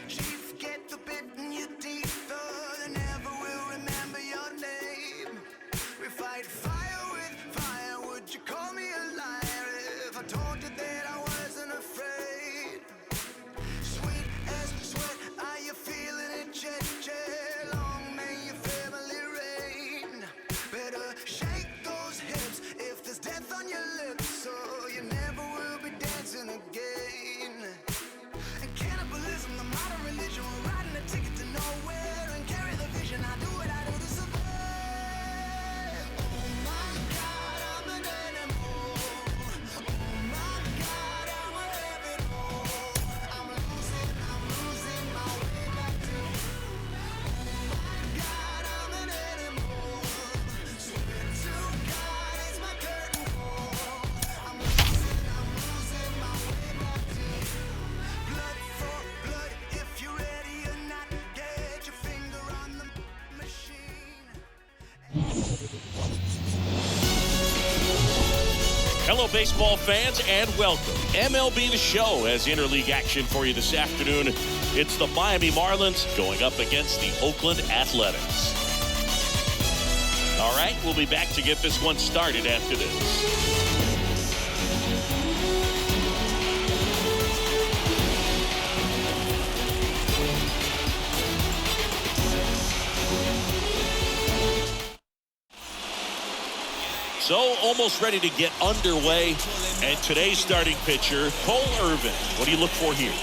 Chief, get the bit in your teeth, they never will remember your name. We fight fire with fire, would you call me a liar if I told you that I wasn't afraid? Sweet as sweat, are you feeling it, Jet? Long may your family reign. Better shake those hips if there's death on your lips, so you never will be dancing again. And cannibalism, the modern religion, we're riding a ticket to nowhere and carry the vision. I do what I do to survive. Oh my God, I'm an animal. Oh my God, I'm a rabbit hole. I'm losing my way back to you. Oh my God, I'm an animal. Swear to God, it's my curtain call. I'm losing my way back to you. Blood for blood, if you're ready or not, get your finger on the machine. Hello, baseball fans, and welcome. MLB The Show has interleague action for you this afternoon. It's the Miami Marlins going up against the Oakland Athletics. All right, we'll be back to get this one started after this. So, almost ready to get underway. And today's starting pitcher, Irvin. What do you look for here?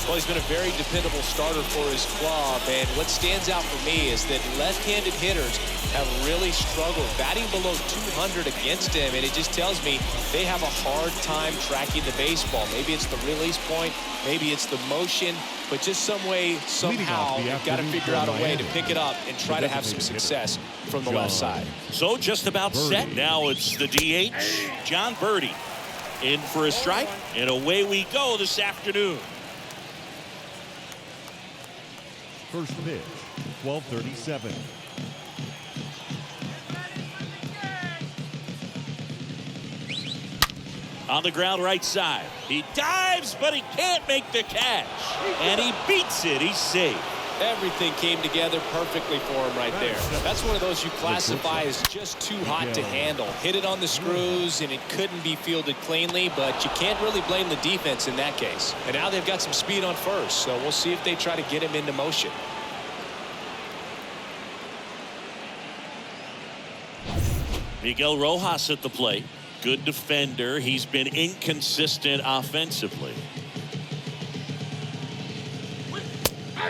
Well, he's been a very dependable starter for his club, and what stands out for me is that left-handed hitters have really struggled batting below 200 against him, and it just tells me they have a hard time tracking the baseball. Maybe it's the release point, maybe it's the motion, but just some way, somehow, you've got to figure out a way to pick it up and try to have some success from the left side. So just about set. Now it's the DH, John Birdie, in for a strike, and away we go this afternoon. First pitch, 12:37. On the ground right side. He dives, but he can't make the catch. And he beats it. He's safe. Everything came together perfectly for him right there. That's one of those you classify as just too hot to handle. Hit it on the screws, and it couldn't be fielded cleanly, but you can't really blame the defense in that case. And now they've got some speed on first, so we'll see if they try to get him into motion. Miguel Rojas at the plate. Good defender. He's been inconsistent offensively.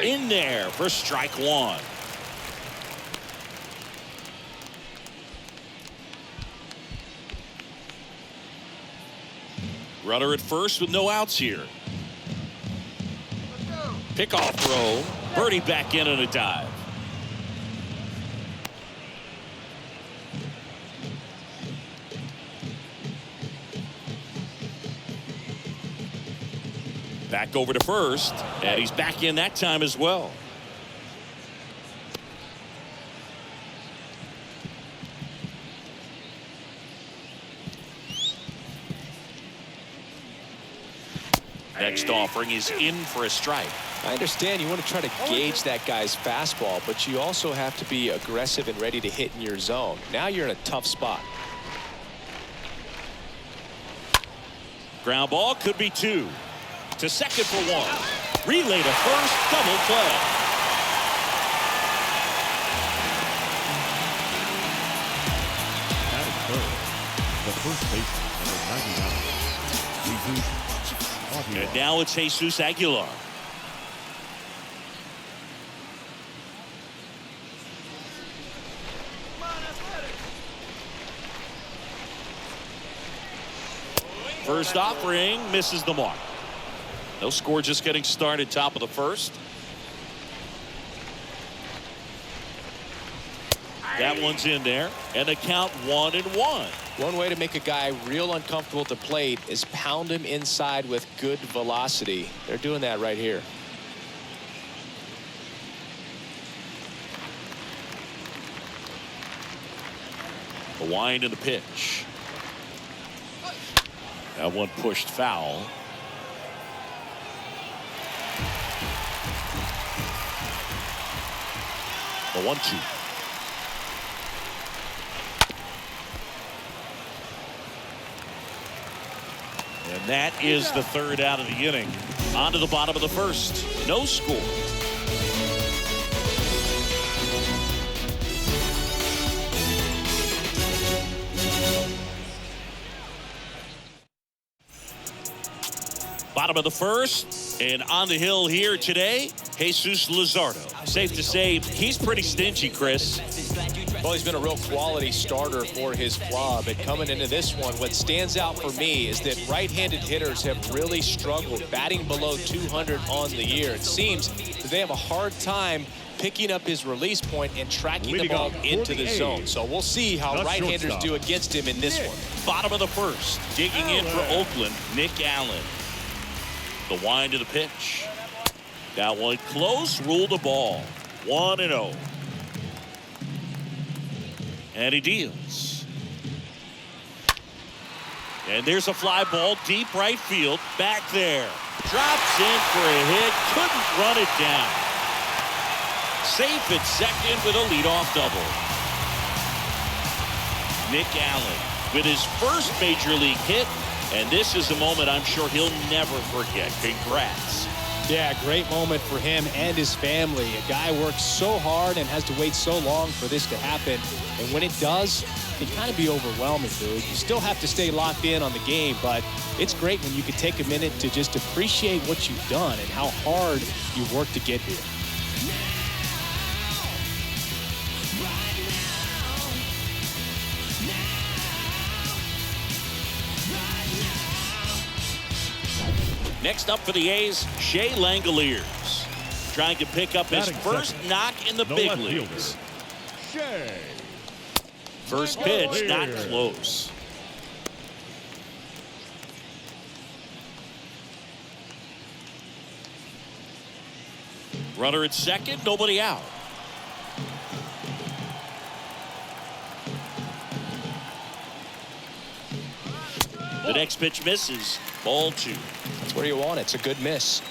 In there for strike one. Runner at first with no outs here. Pickoff throw. Birdie back in on a dive. Back over to first, and he's back in that time as well. Next offering is in for a strike. I understand you want to try to gauge that guy's fastball, but you also have to be aggressive and ready to hit in your zone. Now you're in a tough spot. Ground ball, could be two. To second for one. Relay to first, double play. At third, the first baseman, number 99. And now it's Jesus Aguilar. First offering misses the mark. No score, just getting started, top of the first. That one's in there, and the count 1-1. One way to make a guy real uncomfortable at the plate is pound him inside with good velocity. They're doing that right here. The wind and the pitch. That one pushed foul. The 1-2. And that is the third out of the inning. On to the bottom of the first. No score. Bottom of the first, and on the hill here today, Jesus Luzardo. Safe to say he's pretty stingy, Chris. Well, he's been a real quality starter for his club. And coming into this one, what stands out for me is that right-handed hitters have really struggled, batting below 200 on the year. It seems that they have a hard time picking up his release point and tracking the ball into the zone. So we'll see how right-handers do against him in this one. Bottom of the first, digging in for Oakland, Nick Allen. The wind of the pitch. That one close, ruled the ball. 1-0. And he deals. And there's a fly ball, deep right field, back there. Drops in for a hit, couldn't run it down. Safe at second with a leadoff double. Nick Allen with his first major league hit, and this is a moment I'm sure he'll never forget. Congrats. Yeah, great moment for him and his family. A guy works so hard and has to wait so long for this to happen. And when it does, it can kind of be overwhelming, dude. You still have to stay locked in on the game, but it's great when you can take a minute to just appreciate what you've done and how hard you've worked to get here. Next up for the A's, Shea Langoliers, trying to pick up his first knock in the big leagues. First pitch, not close. Runner at second, nobody out. The next pitch misses. Ball 2. That's where you want it. It's a good miss.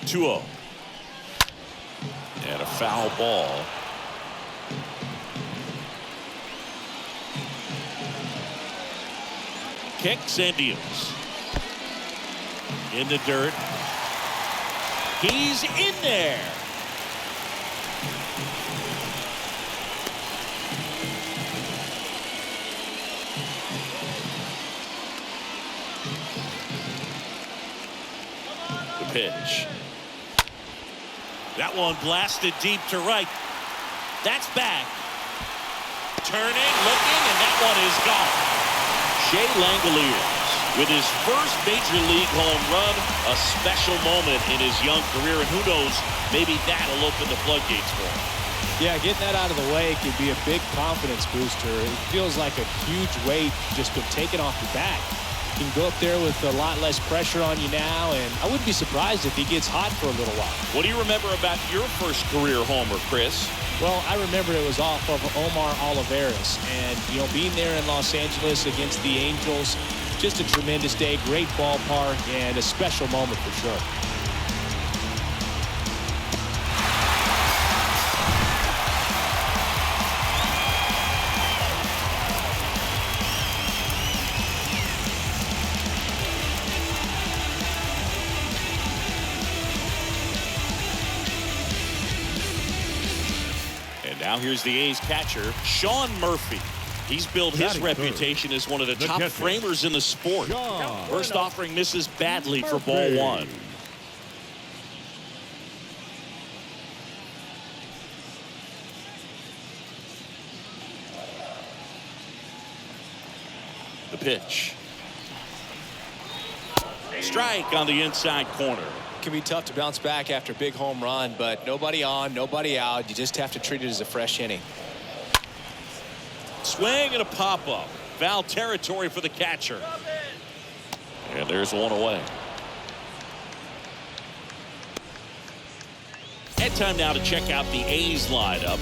2-0. And a foul ball. Kicks and deals. In the dirt. He's in there. Pitch. That one blasted deep to right. That's back. Turning, looking, and that one is gone. Shea Langoliers with his first major league home run, a special moment in his young career, and who knows, maybe that'll open the floodgates for him. Yeah, getting that out of the way could be a big confidence booster. It feels like a huge weight just been taken off your back. You can go up there with a lot less pressure on you now, and I wouldn't be surprised if he gets hot for a little while. What do you remember about your first career homer, Chris? Well, I remember it was off of Omar Olivares, and, you know, being there in Los Angeles against the Angels, just a tremendous day, great ballpark, and a special moment for sure. Now here's the A's catcher, Sean Murphy. He's built his reputation as one of the top framers in the sport. First offering misses badly for ball 1. The pitch. Strike on the inside corner. Can be tough to bounce back after a big home run, but nobody on, nobody out. You just have to treat it as a fresh inning. Swing and a pop-up. Foul territory for the catcher. And there's one away. And time now to check out the A's lineup.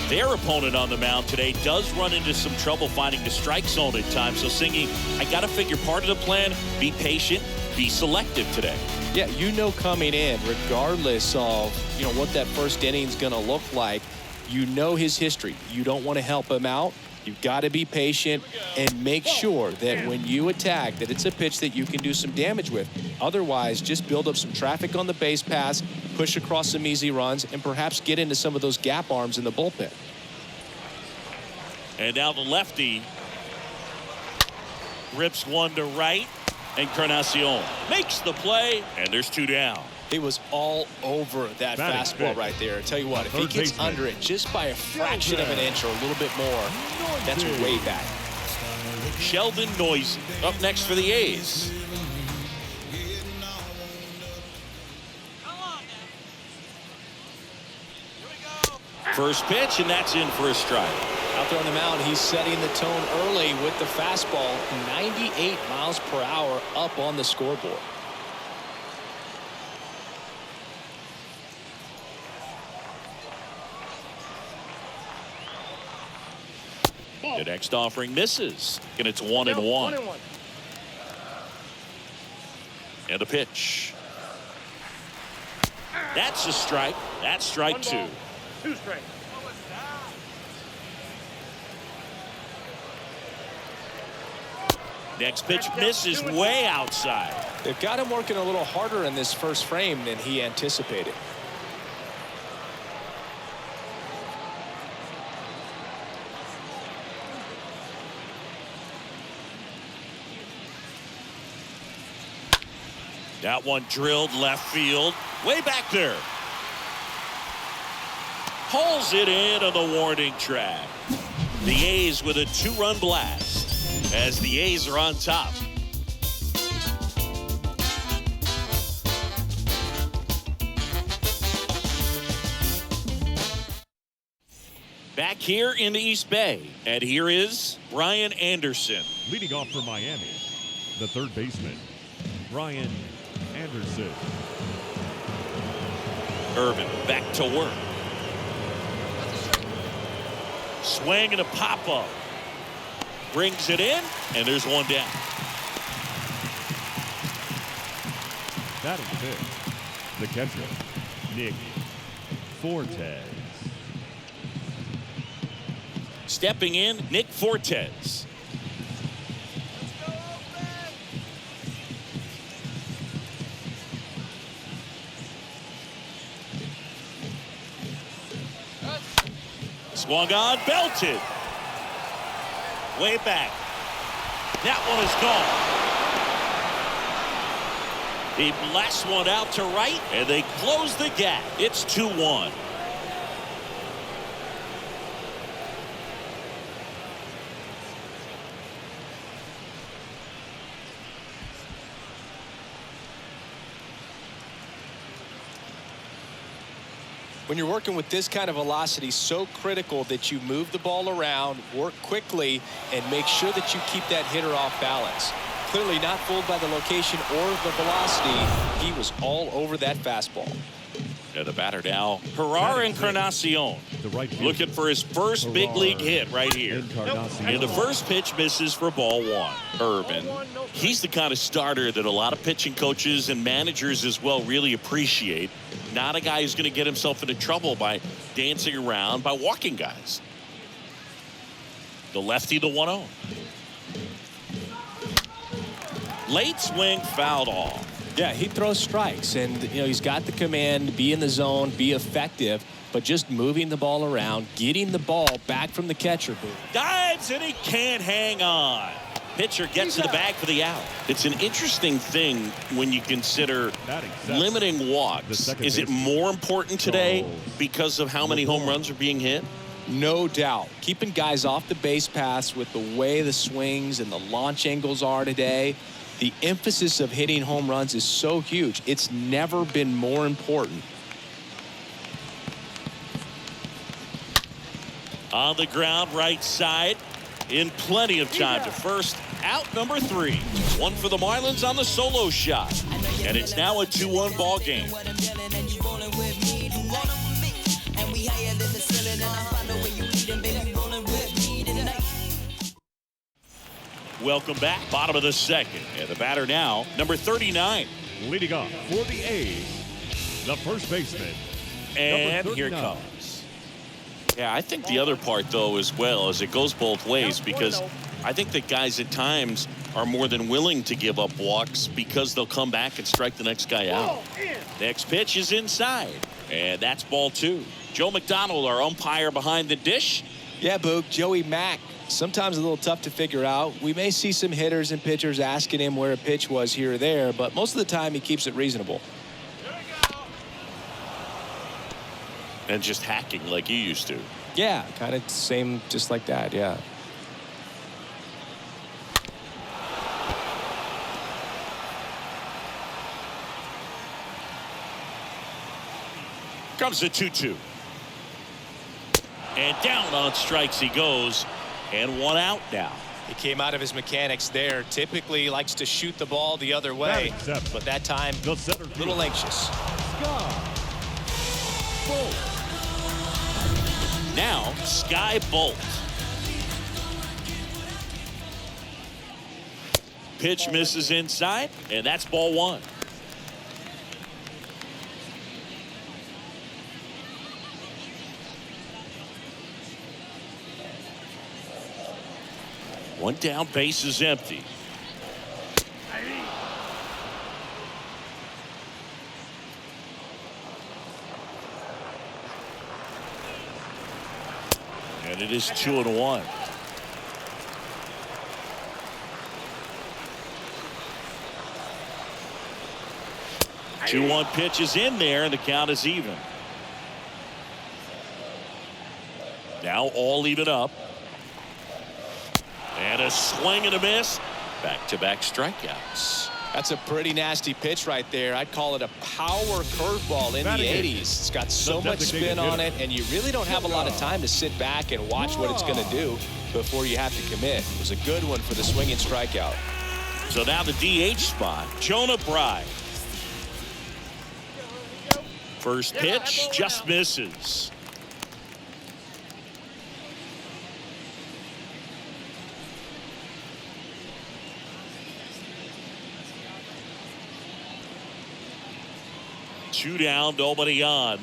Their opponent on the mound today does run into some trouble finding the strike zone at times. So Singy, I got to figure part of the plan, be patient, be selective today. Yeah, you know coming in, regardless of, what that first inning is going to look like. You know his history. You don't want to help him out. You've got to be patient and make sure that when you attack that it's a pitch that you can do some damage with. Otherwise, just build up some traffic on the base pass, push across some easy runs, and perhaps get into some of those gap arms in the bullpen. And now the lefty rips one to right, and Encarnacion makes the play, and there's 2 down. He was all over that fastball right there. I tell you what, if he gets under it just by a fraction of an inch or a little bit more, that's way back. Sheldon Noisy up next for the A's. First pitch, and that's in for a strike. Out there on the mound, he's setting the tone early with the fastball, 98 miles per hour up on the scoreboard. The next offering misses, and it's 1-1. And a pitch. That's a strike. That's strike 2. 2 strikes. Next pitch misses way outside. They've got him working a little harder in this first frame than he anticipated. That one drilled left field, way back there. Pulls it in on the warning track. The A's with a 2-run blast as the A's are on top. Back here in the East Bay, and here is Brian Anderson. Leading off for Miami, the third baseman, Brian Anderson. Irvin back to work. Swing and a pop-up. Brings it in, and there's 1 down. Batting fifth, the catcher, Nick Fortes. Stepping in, Nick Fortes. Swung on, belted. Way back. That one is gone. He blasts one out to right, and they close the gap. It's 2-1. When you're working with this kind of velocity, so critical that you move the ball around, work quickly, and make sure that you keep that hitter off balance. Clearly not fooled by the location or the velocity. He was all over that fastball. And the batter now, Gerard Encarnacion, looking for his first big league hit right here. And the first pitch misses for ball 1. Irvin, he's the kind of starter that a lot of pitching coaches and managers as well really appreciate. Not a guy who's going to get himself into trouble by dancing around, by walking guys. The lefty, the 1-0. Late swing, fouled off. Yeah, he throws strikes, and he's got the command, be in the zone, be effective, but just moving the ball around, getting the ball back from the catcher booth. Dives, and he can't hang on. Pitcher gets to the bag for the out. It's an interesting thing when you consider limiting walks. Is it more important today because of how many home runs are being hit? No doubt. Keeping guys off the base paths with the way the swings and the launch angles are today, the emphasis of hitting home runs is so huge. It's never been more important. On the ground, right side, in plenty of time to first, out number 3. 1 for the Marlins on the solo shot. And it's now a 2-1 ball game. Welcome back. Bottom of the second. And the batter now, number 39. Leading off for the A's, the first baseman, And here it comes. Yeah, I think the other part, though, as well, is it goes both ways, because I think that guys at times are more than willing to give up walks because they'll come back and strike the next guy out. Next pitch is inside, and that's ball 2. Joe McDonald, our umpire behind the dish. Yeah, Boog, Joey Mack. Sometimes a little tough to figure out. We may see some hitters and pitchers asking him where a pitch was here or there, but most of the time he keeps it reasonable. And just hacking like you used to. Yeah, kind of same, just like that, yeah. Comes the 2-2. And down on strikes he goes. And one out now. He came out of his mechanics there. Typically likes to shoot the ball the other way, but that time a little anxious. Now Sky Bolt. Pitch misses inside, and that's ball 1. One down, base is empty. And it is 2-1. The 2-1 pitch is in there, and the count is even. Now all even up. And a swing and a miss. Back-to-back strikeouts. That's a pretty nasty pitch right there. I'd call it a power curveball in the 80s. It's got so much spin on it, and you really don't have a lot of time to sit back and watch what it's going to do before you have to commit. It was a good one for the swinging strikeout. So now the DH spot, Jonah Bride. First pitch just misses. Two down, nobody on.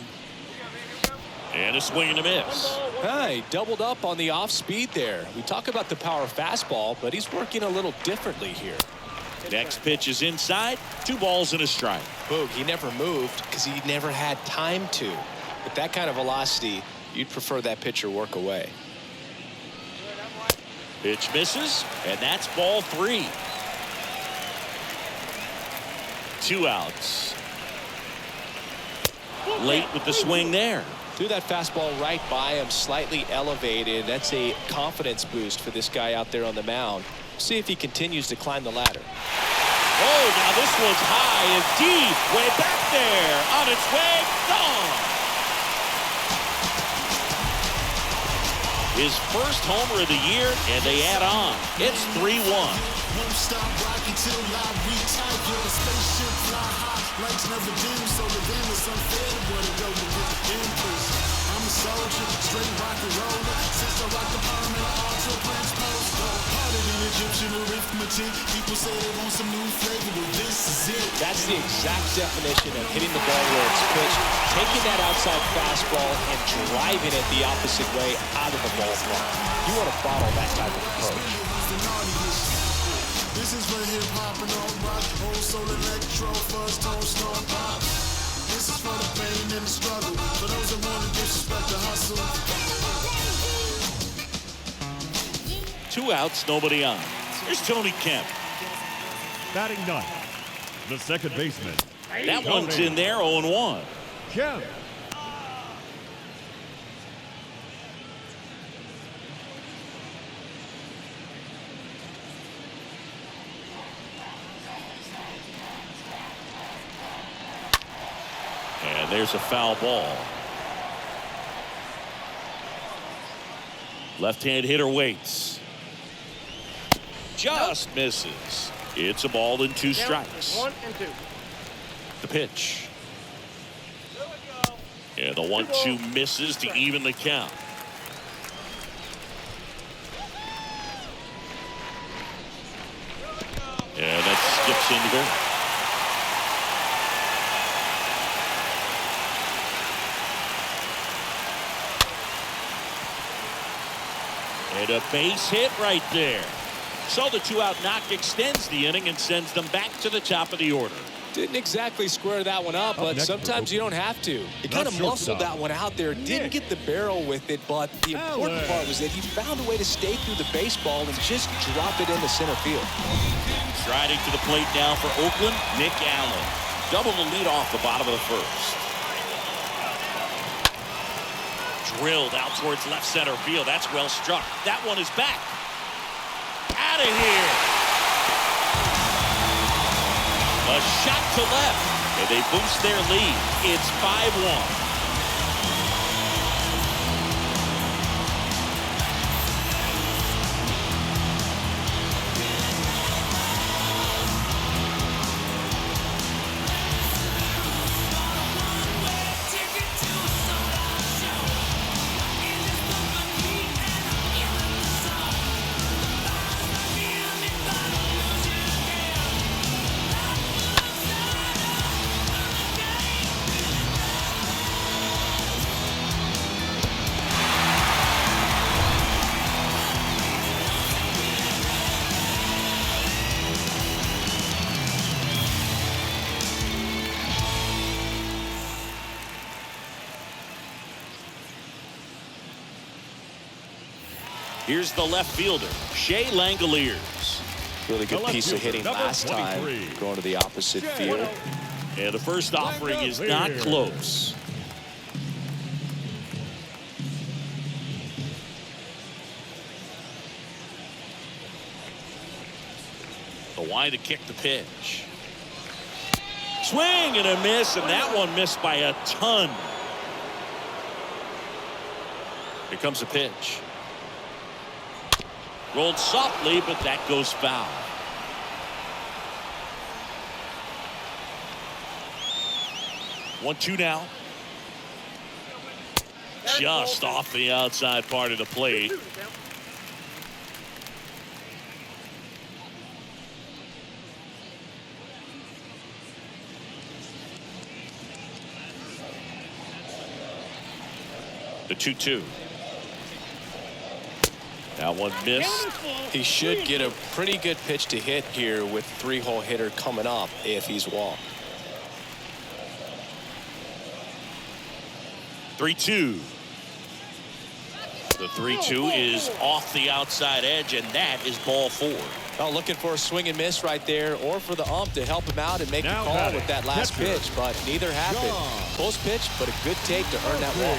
And a swing and a miss. Hey, doubled up on the off speed there. We talk about the power fastball, but he's working a little differently here. Next pitch is inside. 2 balls and a strike. Boog, he never moved because he never had time to. With that kind of velocity, you'd prefer that pitcher work away. Pitch misses, and that's ball 3. 2 outs. Late with the swing there. Threw that fastball right by him, slightly elevated. That's a confidence boost for this guy out there on the mound. See if he continues to climb the ladder. Oh, now this one's high and deep, way back there, on its way, gone. His first homer of the year, and they add on. It's 3-1. Won't stop rocking till I retire. Spaceship fly high, lights never dim, so the game is unfair to what it go with the impulse. I'm a soldier, straight rock and roller. Since I rock the palm and I alter Prince poster. Harder than Egyptian arithmetic. People say they want some new flavor, well this is it. That's the exact definition of hitting the ball where it's pitched, taking that outside fastball and driving it the opposite way out of the ballpark. You want to bottle that type of approach. This is for hip hop and all rock, old soul, electro, fuzz, tone, stone, pop. This is for the pain and the struggle, for those that want to disrespect the hustle. 2 outs, nobody on. Here's Tony Kemp. Batting 9th, the second baseman. That one's in there, 0-1. Kemp. And there's a foul ball. Left-hand hitter waits. Just misses. It's a ball and 2 strikes. 1 and 2. The pitch. And the 1-2 misses to even the count. And that skips into goal. And a base hit right there. So the 2-out knock extends the inning and sends them back to the top of the order. Didn't exactly square that one up, but sometimes you don't have to. He kind of muscled that one out there. Didn't get the barrel with it, but the important part was that he found a way to stay through the baseball and just drop it into center field. Striding to the plate now for Oakland, Nick Allen. Double the lead off the bottom of the first. Drilled out towards left center field. That's well struck. That one is back. Out of here. A shot to left. And they boost their lead. It's 5-1. Here's the left fielder, Shea Langoliers. Really good piece of hitting last time, going to the opposite field. And the first offering is not close. The wide to kick the pitch. Swing and a miss, and that one missed by a ton. Here comes a pitch. Rolled softly, but that goes foul. One-two now. Just off the outside part of the plate. The 2-2. That one missed. He should get a pretty good pitch to hit here with three-hole hitter coming up if he's walked. 3-2. The 3-2 is off the outside edge, and that is ball 4. Oh, looking for a swing and miss right there, or for the ump to help him out and make the call with that last pitch, but neither happened. Close pitch, but a good take to earn that walk.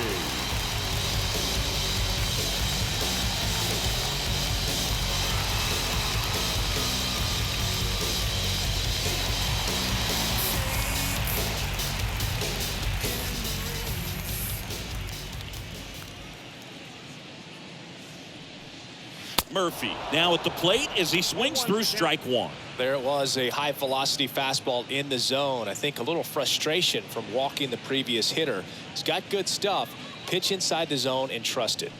Murphy now at the plate as he swings through strike one. There it was, a high velocity fastball in the zone. I think a little frustration from walking the previous hitter. He's got good stuff. Pitch inside the zone and trust it.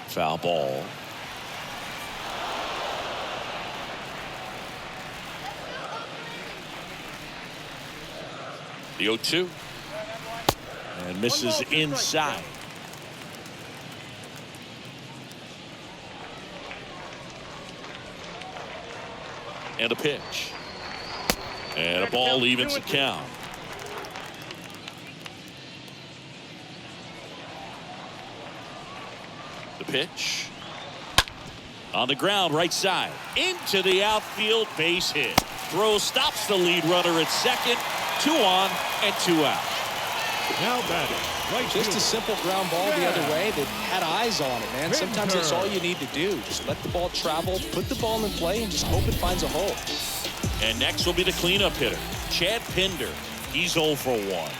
Foul ball. The 0-2. And misses inside. And a pitch. And a ball evens the count. The pitch. On the ground, right side. Into the outfield, base hit. Throw stops the lead runner at second. 2 on and 2 out. Now batting. Right just a simple ground ball the other way that had eyes on it, man. Sometimes that's all you need to do. Just let the ball travel, put the ball in play, and just hope it finds a hole. And next will be the cleanup hitter, Chad Pinder. He's 0 for 1.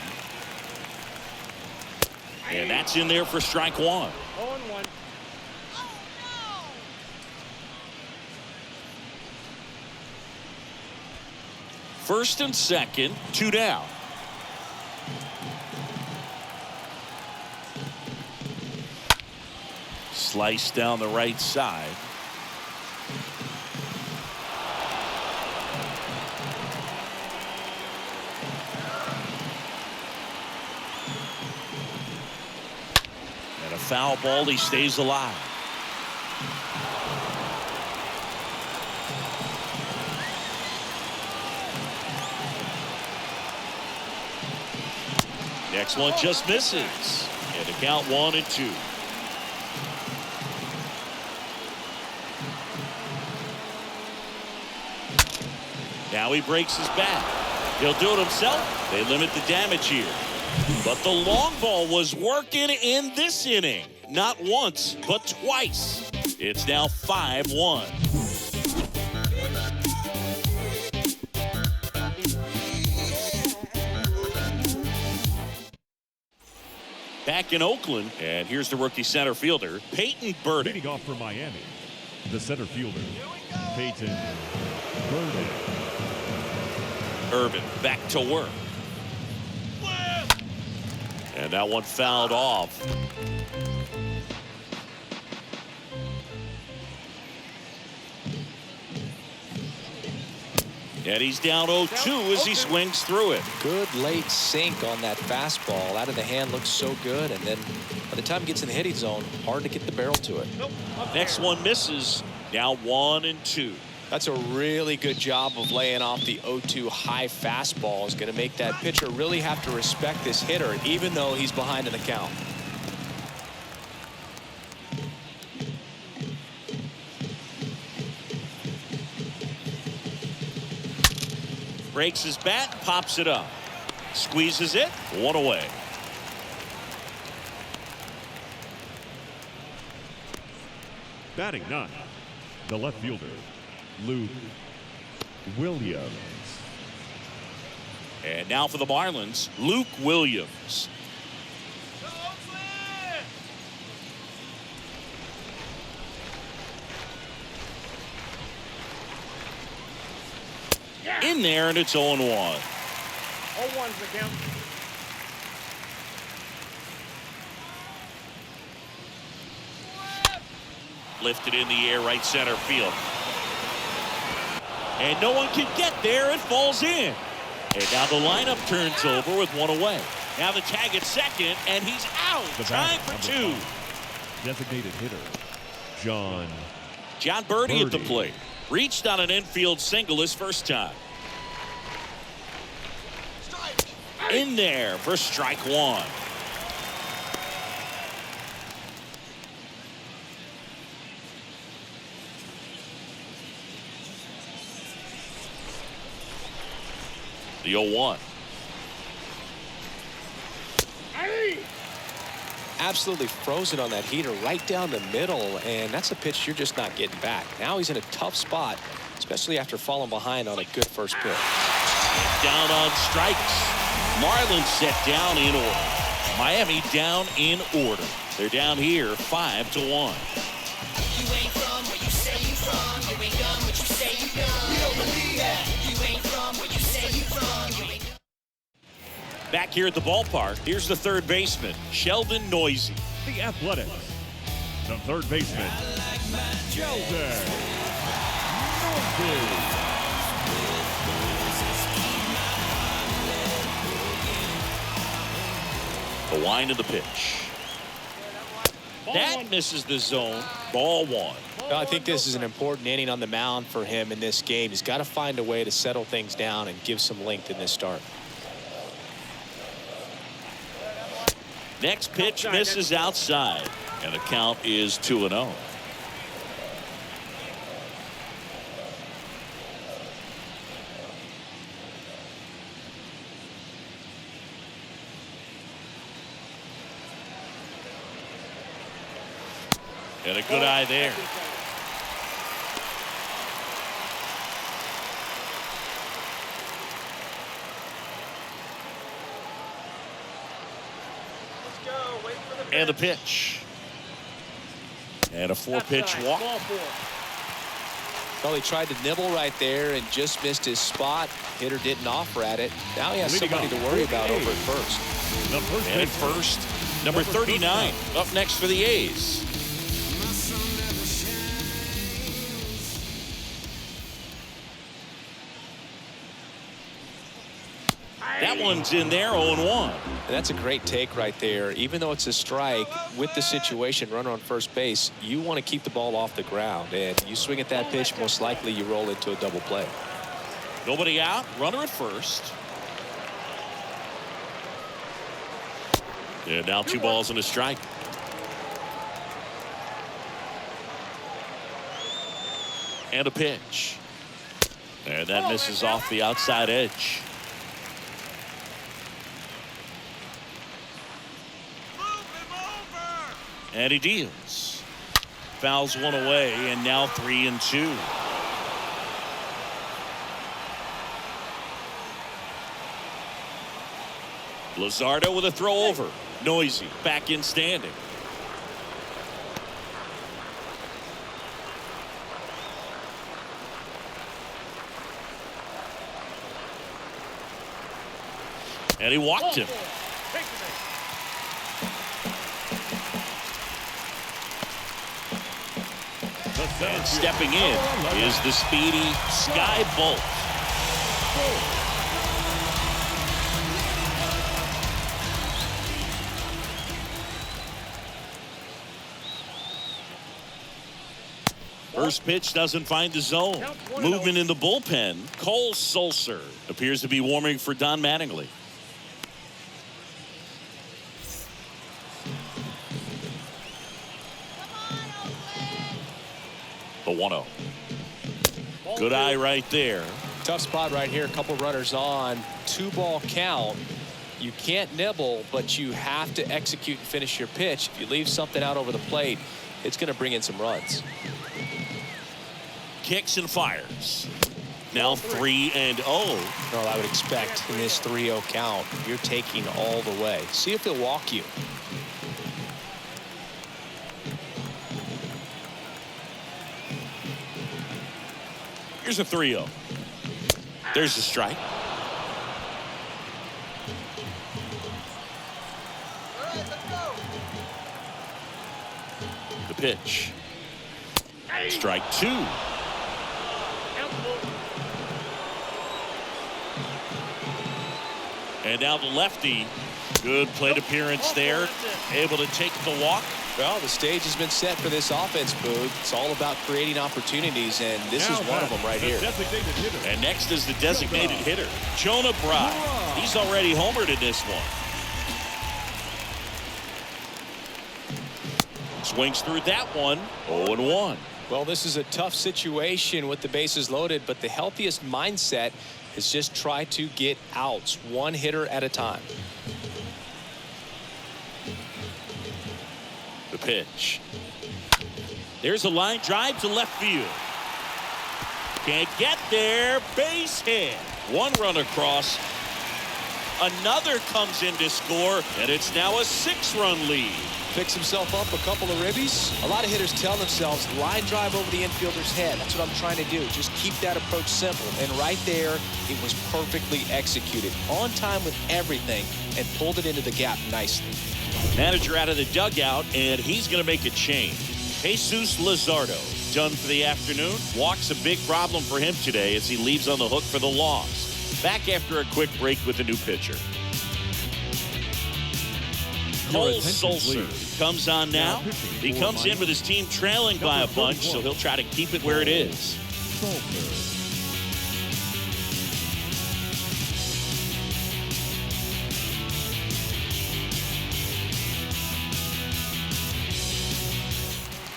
And that's in there for strike 1. 0-1. First and second, 2 down. Slice down the right side. And a foul ball. He stays alive. Next one just misses. And the count 1-2. Now he breaks his bat. He'll do it himself. They limit the damage here. But the long ball was working in this inning. Not once, but twice. It's now 5-1. Back in Oakland, and here's the rookie center fielder, Peyton Burdick. Leading off for Miami, the center fielder, Peyton Burdick. Irvin back to work. And that one fouled off. And he's down 0-2 as he swings through it. Good late sink on that fastball. Out of the hand looks so good, and then by the time it gets in the hitting zone, hard to get the barrel to it. Next one misses. Now 1-2. That's a really good job of laying off the 0-2 high fastball. Is going to make that pitcher really have to respect this hitter, even though he's behind in the count. Breaks his bat, pops it up. Squeezes it, one away. Batting ninth, the left fielder, Luke Williams. And now for the Marlins, Luke Williams. In there, and it's 0-1. 0-1's the count. Lifted in the air, right center field. And no one can get there. It falls in. And now the lineup turns over with one away. Now the tag at second, and he's out. Time for two. Designated hitter, John Birdie at the plate. Reached on an infield single his first time. In there for strike one. The 0-1. Absolutely frozen on that heater right down the middle, and that's a pitch you're just not getting back. Now he's in a tough spot, especially after falling behind on a good first pitch. Down on strikes. Marlins set down in order. Miami down in order. They're down here 5-1. You ain't from where you say you from. You ain't done what you say you done. We don't believe that. You ain't from where you say you from. You ain't done. Back here at the ballpark, here's the third baseman, Sheldon Noisy. The Athletics, the third baseman, Sheldon Noisy. The wind of the pitch. That misses the zone. Ball one. Well, I think this is an important inning on the mound for him in this game. He's got to find a way to settle things down and give some length in this start. Next pitch misses outside, and the count is 2-0. And a good eye there. And the pitch. And a 4-pitch walk. Well, he tried to nibble right there and just missed his spot. Hitter didn't offer at it. Now he has somebody to worry about over at first. And at first, number 39 up next for the A's. one's in there, 0-1. And that's a great take right there. Even though it's a strike, with the situation, runner on first base, you want to keep the ball off the ground. And you swing at that pitch, most likely you roll into a double play. Nobody out, runner at first. And now 2 balls and a strike. And a pitch. And that misses off the outside edge. And he deals. Fouls one away, and now 3-2. Luzardo with a throw over. Noisy back in standing. And he walked him. And stepping in is the speedy Sky Bolt. First pitch doesn't find the zone. Movement in the bullpen. Cole Sulser appears to be warming for Don Mattingly. The 1-0. Good eye right there. Tough spot right here. A couple runners on. 2-ball count. You can't nibble, but you have to execute and finish your pitch. If you leave something out over the plate, it's going to bring in some runs. Kicks and fires. Now 3-0. Well, I would expect in this 3-0 count, you're taking all the way. See if he'll walk you. Here's a 3-0. There's the strike. The pitch. Strike 2. And now the lefty. Good plate appearance there. Able to take the walk. Well, the stage has been set for this offense, Boog. It's all about creating opportunities, and this is one of them right here. And next is the designated hitter, Jonah Bride. He's already homered in this one. Swings through that one, 0-1. Well, this is a tough situation with the bases loaded, but the healthiest mindset is just try to get outs, one hitter at a time. The pitch. There's a line drive to left field. Can't get there. Base hit. One run across. Another comes in to score, and it's now a 6-run lead. Picks himself up a couple of ribbies. A lot of hitters tell themselves, line drive over the infielder's head. That's what I'm trying to do. Just keep that approach simple. And right there, it was perfectly executed. On time with everything, and pulled it into the gap nicely. Manager out of the dugout, and he's going to make a change. Jesus Luzardo done for the afternoon. Walk's a big problem for him today as he leaves on the hook for the loss. Back after a quick break with a new pitcher. Cole Sulser comes on now. He comes in with his team trailing by a bunch, so he'll try to keep it where it is.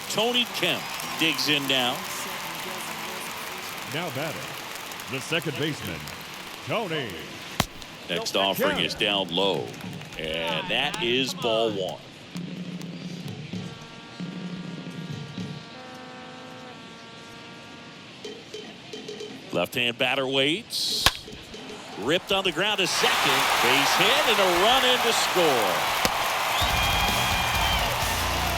Tony Kemp digs in now. Now batting, the second baseman, Tony. Next offering is down low. And that is ball 1. Left-hand batter waits. Ripped on the ground to second. Base hit and a run in to score.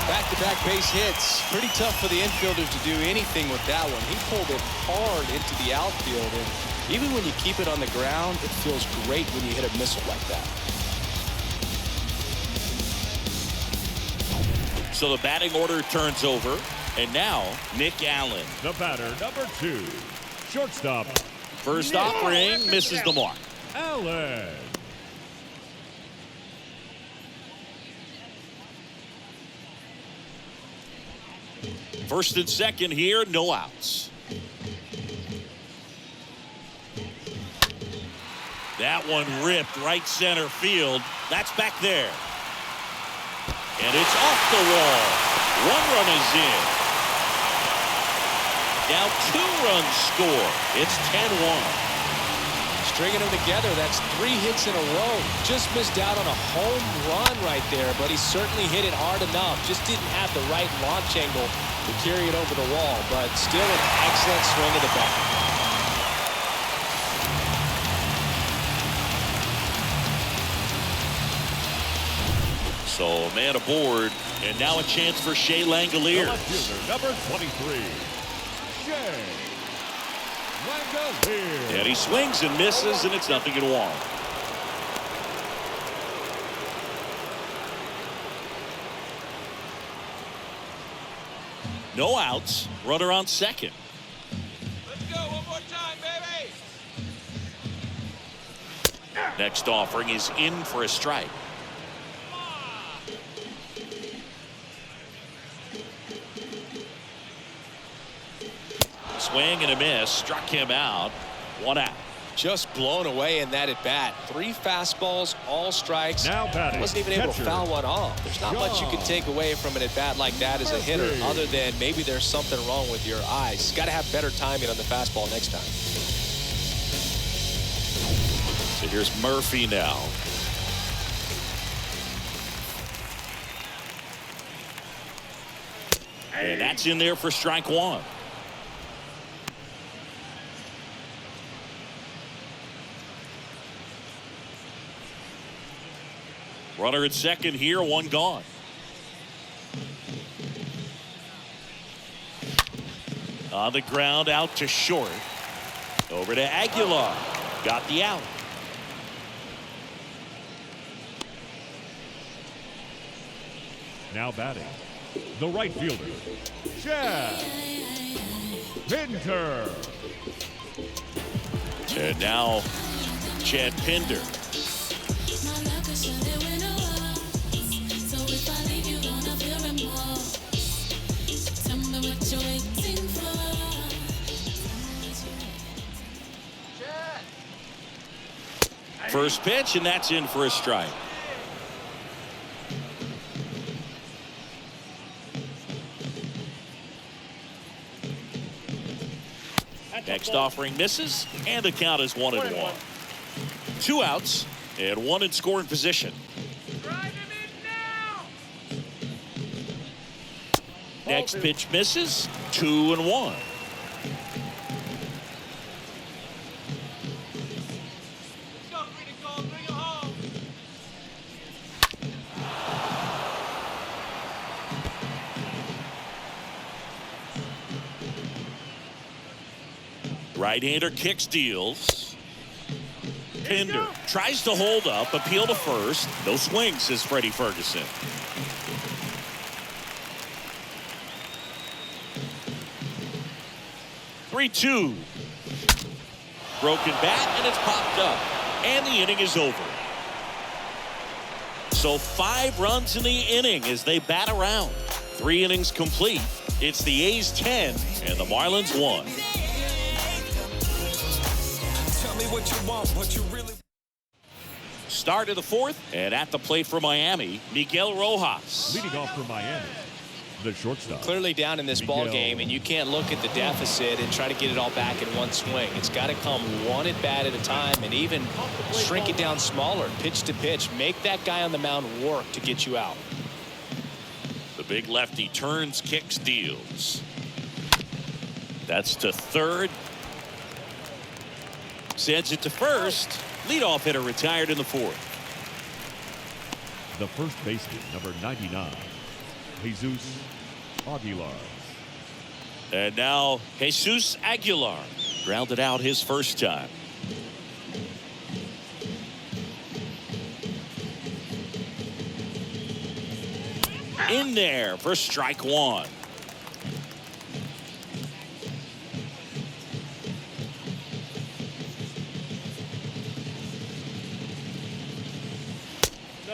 Back-to-back base hits. Pretty tough for the infielders to do anything with that one. He pulled it hard into the outfield. And even when you keep it on the ground, it feels great when you hit a missile like that. So the batting order turns over. And now, Nick Allen. The batter, number 2, shortstop. First offering misses the mark. Allen. First and second here, no outs. That one ripped right center field. That's back there. And it's off the wall. One run is in. Now 2 runs score. It's 10-1. Stringing them together, that's 3 hits in a row. Just missed out on a home run right there, but he certainly hit it hard enough. Just didn't have the right launch angle to carry it over the wall, but still an excellent swing of the bat. So a man aboard, and now a chance for Shea Langoliers. Number 23, Shea Langoliers. And he swings and misses, and it's 0-1. No outs, runner on second. Let's go one more time, baby. Next offering is in for a strike. Swing and a miss, struck him out. 1 out. Just blown away in that at bat. 3 fastballs, all strikes. Now batting, wasn't even able to catcher, foul one off. There's not much you can take away from an at bat like that as a hitter, other than maybe there's something wrong with your eyes. Got to have better timing on the fastball next time. So here's Murphy now. And that's in there for strike 1. Runner at second here, 1 gone. On the ground, out to short. Over to Aguilar. Got the out. Now batting, the right fielder, Chad Pinder. And now Chad Pinder. First pitch, and that's in for a strike. Next offering misses, and the count is 1-1. 2 outs, and 1 in scoring position. Next pitch misses, 2-1. Right-hander kicks, deals. Pinder tries to hold up, appeal to first. No swing, says Freddie Ferguson. "3-2. Broken bat, and it's popped up. And the inning is over. So 5 runs in the inning as they bat around. 3 innings complete. It's the A's 10 and the Marlins 1. What you want, what you really... Start of the 4th, and at the plate for Miami, Miguel Rojas. Leading off for Miami, the shortstop. Clearly down in this ball game, and you can't look at the deficit and try to get it all back in one swing. It's got to come 1 at bat at a time, and even shrink it down smaller, pitch to pitch. Make that guy on the mound work to get you out. The big lefty turns, kicks, deals. That's to third. Sends it to first. Leadoff hitter retired in the 4th. The first baseman, number 99, Jesus Aguilar. And now Jesus Aguilar grounded out his first time. In there for strike 1.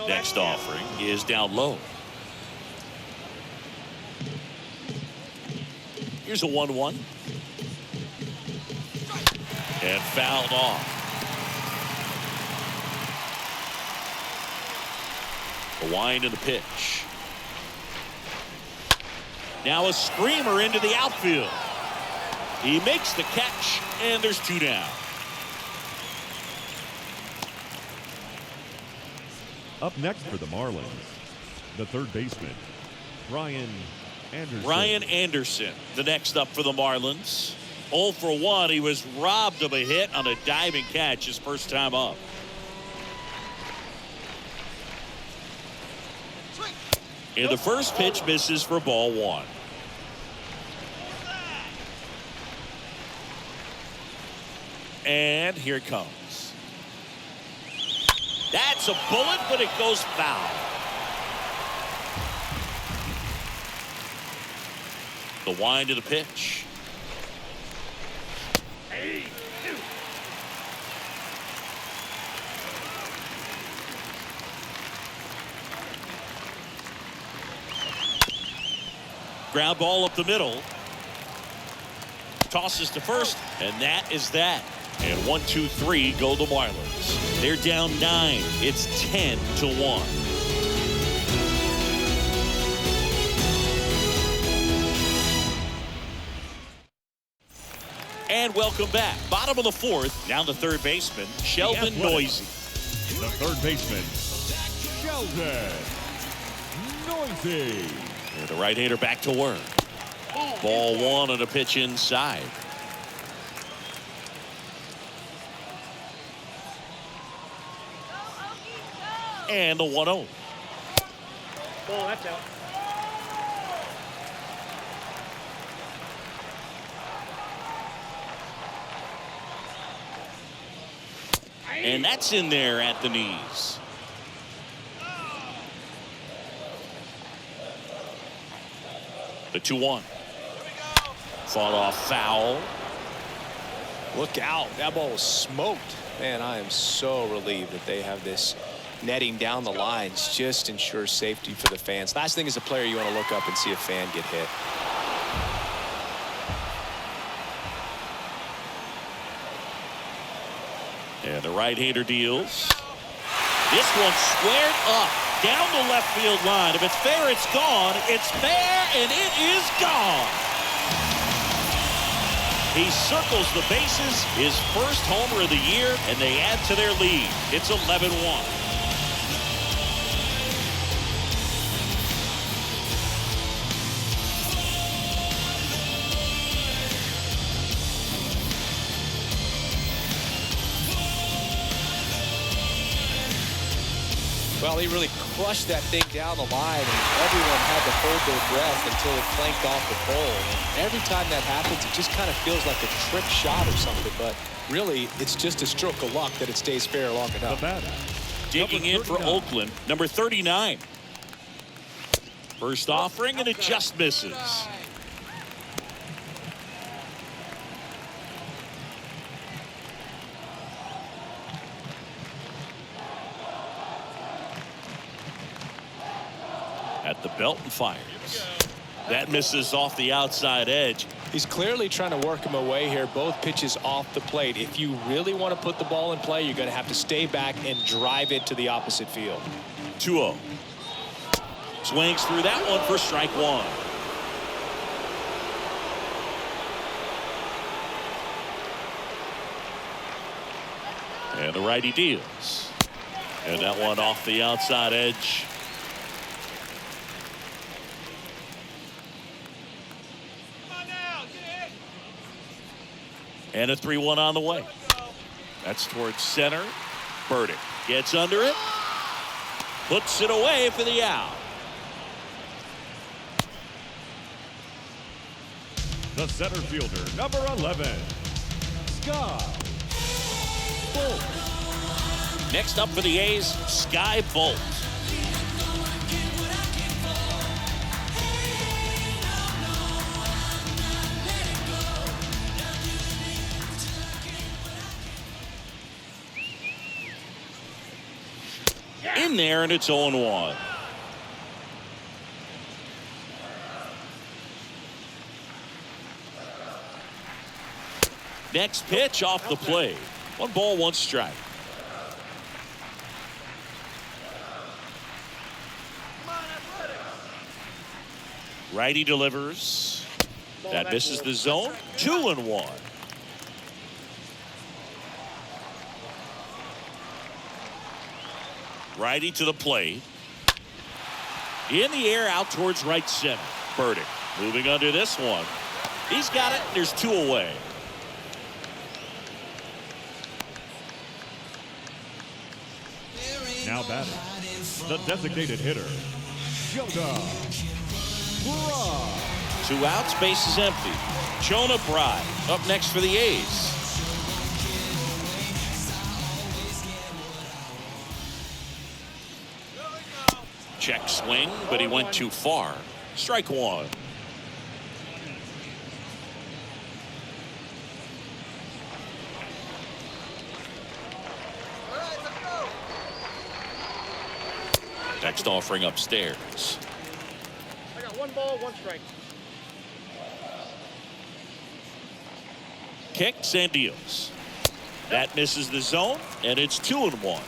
Next offering is down low. Here's a 1-1. And fouled off. The wind and the pitch. Now a screamer into the outfield. He makes the catch, and there's 2 down. Up next for the Marlins, the third baseman, Ryan Anderson. Ryan Anderson, the next up for the Marlins. 0 for 1. He was robbed of a hit on a diving catch his first time up. And the first pitch misses for ball 1. And here it comes. That's a bullet, but it goes foul. The wind of the pitch. Ground ball up the middle. Tosses to first, and that is that. And 1-2-3 go the Marlins. They're down 9. It's 10-1. And welcome back. Bottom of the 4th. Now the third baseman, Sheldon Noisy. The third baseman, Sheldon Noisy. And the right-hander back to work. Ball 1 on a pitch inside. And the 1-0. Ball, that's out. And that's in there at the knees. The 2-1. Fought off foul. Look out. That ball was smoked. Man, I am so relieved that they have this netting down the lines. Just ensures safety for the fans. Last thing as a player, you want to look up and see a fan get hit. And the right-hander deals. This one squared up down the left field line. If it's fair, it's gone. It's fair, and it is gone. He circles the bases, his first homer of the year, and they add to their lead. It's 11-1. Well, he really crushed that thing down the line, and everyone had to hold their breath until it clanked off the pole. And every time that happens, it just kind of feels like a trick shot or something, but really, it's just a stroke of luck that it stays fair long enough. The batter, Digging in for Oakland, number 39. First offering, and it just misses. At the belt and fires. That misses off the outside edge. He's clearly trying to work him away here. Both pitches off the plate. If you really want to put the ball in play, you're going to have to stay back and drive it to the opposite field. 2-0. Swings through that one for strike 1. And the righty deals. And that one off the outside edge. And a 3-1 on the way. That's towards center. Burdick gets under it. Puts it away for the out. the center fielder, number 11, Sky Bolt. Next up for the A's, Sky Bolt. In there, and it's 0-1. Next pitch off the plate. 1 ball, 1 strike. Righty delivers. That misses the zone. 2-1. Righty to the plate. In the air out towards right center. Burdick moving under this one. He's got it. There's 2 away. Now batting, the designated hitter, Jonah Bride. 2 outs, base is empty. Jonah Bride up next for the A's. Check swing, but he went too far. Strike 1. Next offering upstairs. I got 1 ball, 1 strike. Kicks and deals. That misses the zone, and it's 2-1.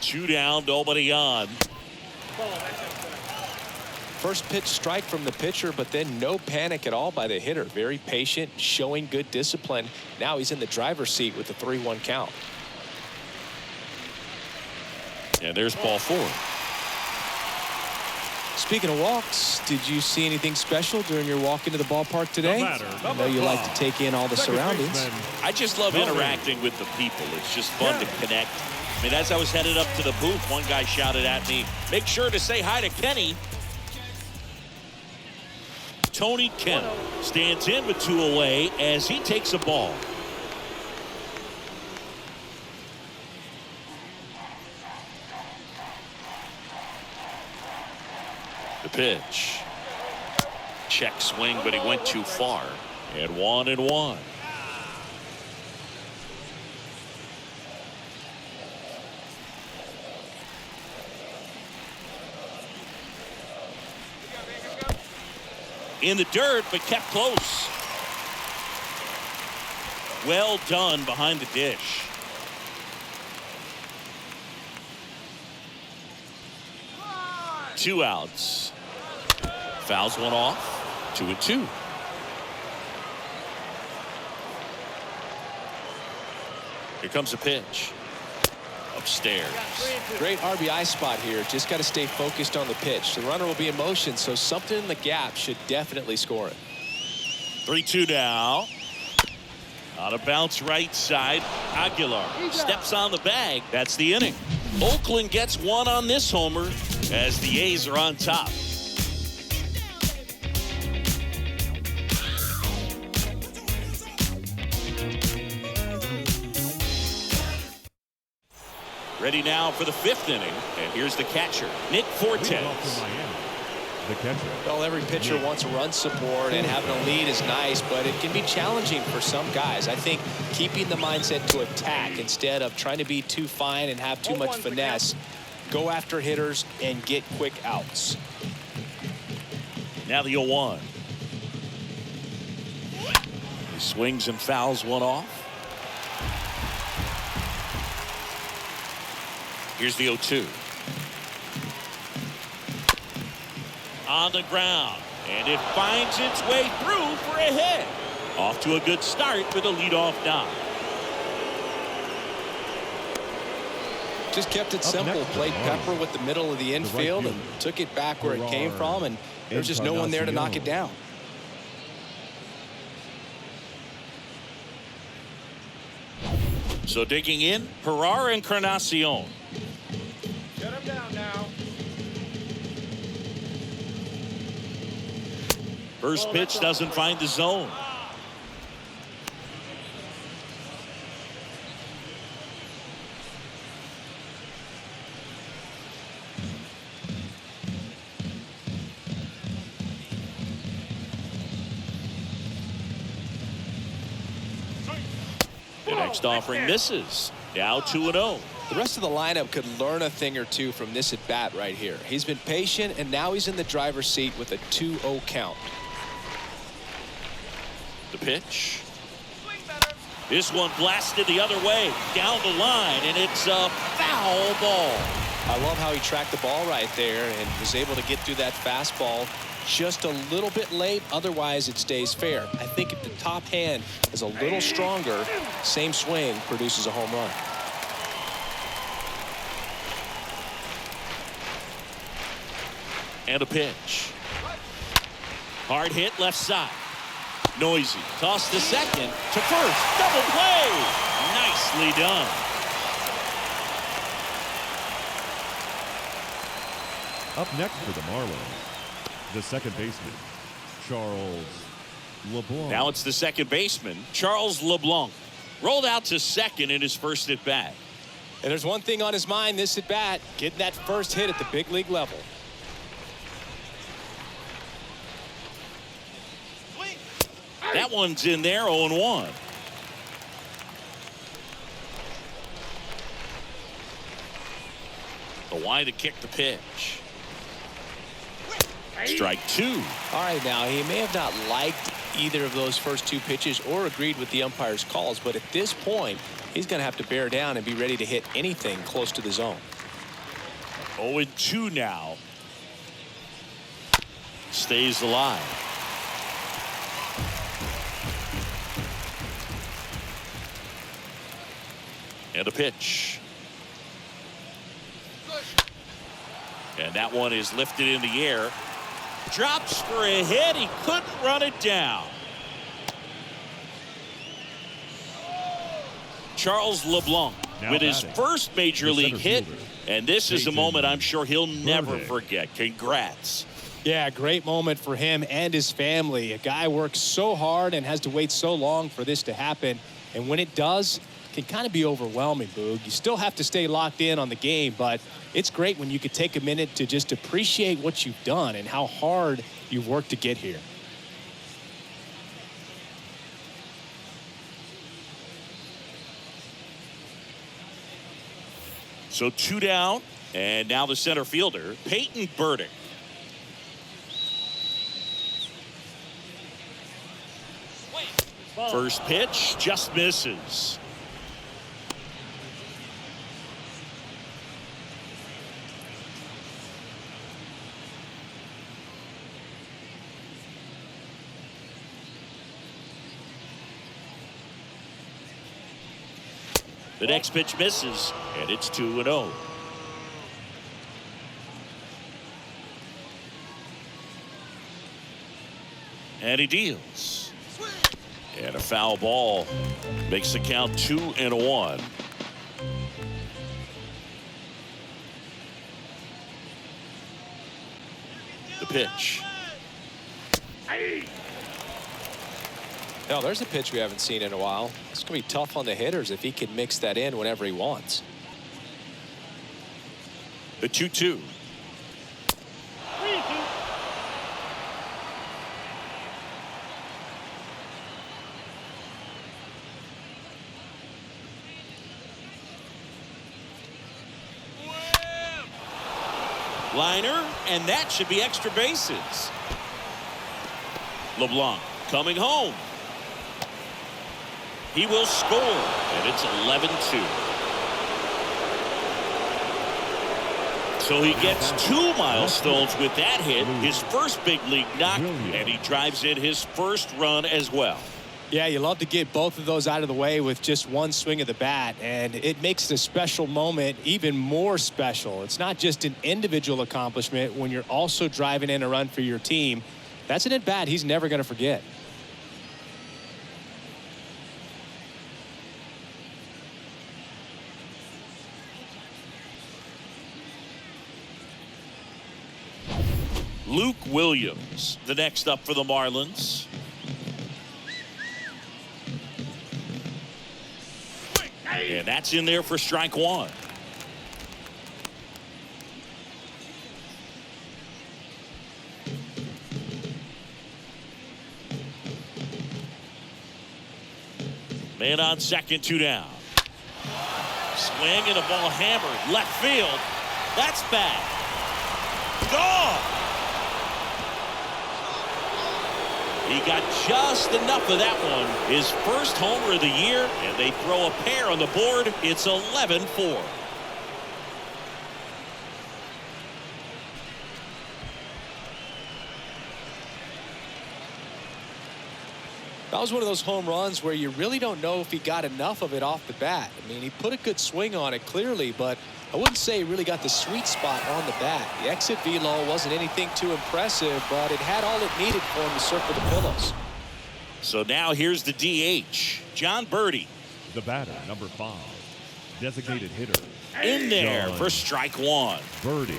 Two down, nobody on. First pitch strike from the pitcher, but then no panic at all by the hitter. Very patient, showing good discipline. Now he's in the driver's seat with the 3-1 count. And there's ball 4. Speaking of walks, did you see anything special during your walk into the ballpark today? I know you like to take in all the surroundings. I just love interacting with the people. It's just fun to connect. I mean, as I was headed up to the booth, one guy shouted at me, "Make sure to say hi to Kenny." Tony Kemp stands in with 2 away as he takes a ball. The pitch. Check swing, but he went too far. And 1-1. In the dirt, but kept close. Well done behind the dish. Two outs. Fouls one off. 2-2. Here comes a pitch. Upstairs. Great RBI spot here. Just got to stay focused on the pitch. The runner will be in motion, so something in the gap should definitely score it. 3-2 now. On a bounce right side. Aguilar steps on the bag. That's the inning. Oakland gets 1 on this homer as the A's are on top. Ready now for the 5th inning. And here's the catcher, Nick Fortes. The catcher. Well, every pitcher wants run support, and having a lead is nice, but it can be challenging for some guys. I think keeping the mindset to attack instead of trying to be too fine and have too much finesse, go after hitters and get quick outs. Now the 0-1. He swings and fouls one off. Here's the 0-2. On the ground, and it finds its way through for a hit. Off to a good start with a leadoff knock. Just kept it simple. Played Pepper with the middle of the infield and took it back where it came from, and there's just no one there to knock it down. So digging in, Herrera and Encarnacion. Shut him down now. First pitch doesn't find the zone. The next offering misses. Now 2-0. The rest of the lineup could learn a thing or two from this at bat right here. He's been patient, and now he's in the driver's seat with a 2-0 count. The pitch. This one blasted the other way down the line, and it's a foul ball. I love how he tracked the ball right there and was able to get through that fastball just a little bit late. Otherwise, it stays fair. I think if the top hand is a little stronger, same swing produces a home run. And a pitch. Hard hit left side. Noisy. Toss to second. To first. Double play. Nicely done. Up next for the Marlins, the second baseman, Charles LeBlanc. Now it's the second baseman, Charles LeBlanc. Rolled out to second in his first at bat. And there's one thing on his mind this at bat, getting that first hit at the big league level. That one's in there, 0-1. The wide to kick the pitch. Strike two. All right, now he may have not liked either of those first two pitches or agreed with the umpire's calls, but at this point, he's going to have to bear down and be ready to hit anything close to the zone. 0-2 now. Stays alive. And a pitch. And that one is lifted in the air. Drops for a hit. He couldn't run it down. Charles LeBlanc Now with his batting, first major league hit. fielder, And this is a moment I'm sure he'll never Irvin. forget. Congrats. Yeah, great moment for him and his family. A guy works so hard and has to wait so long for this to happen. And when it does, it can kind of be overwhelming, Boog. You still have to stay locked in on the game, but it's great when you could take a minute to just appreciate what you've done and how hard you've worked to get here. So 2 down, and now the center fielder, Peyton Burdick. First pitch just misses. The next pitch misses, and it's 2-0. And he deals. And a foul ball makes the count 2-1. The pitch. Now, there's a pitch we haven't seen in a while. It's going to be tough on the hitters if he can mix that in whenever he wants. The 2-2. Liner, and that should be extra bases. LeBlanc coming home. He will score, and it's 11-2. So he gets 2 milestones with that hit, his first big league knock, and he drives in his first run as well. Yeah, you love to get both of those out of the way with just one swing of the bat, and it makes the special moment even more special. It's not just an individual accomplishment when you're also driving in a run for your team. That's an at-bat he's never going to forget. Luke Williams, the next up for the Marlins. And that's in there for strike one. Man on second, 2 down. Swing and a ball hammered left field. That's bad. Gone. He got just enough of that one. His first homer of the year, and they throw a pair on the board. It's 11-4. That was one of those home runs where you really don't know if he got enough of it off the bat. I mean, he put a good swing on it clearly, but I wouldn't say he really got the sweet spot on the bat. The exit velo wasn't anything too impressive, but it had all it needed for him to circle the pillows. So now here's the DH, John Birdie. The batter, number 5. Designated hitter. In there John for strike one. Birdie.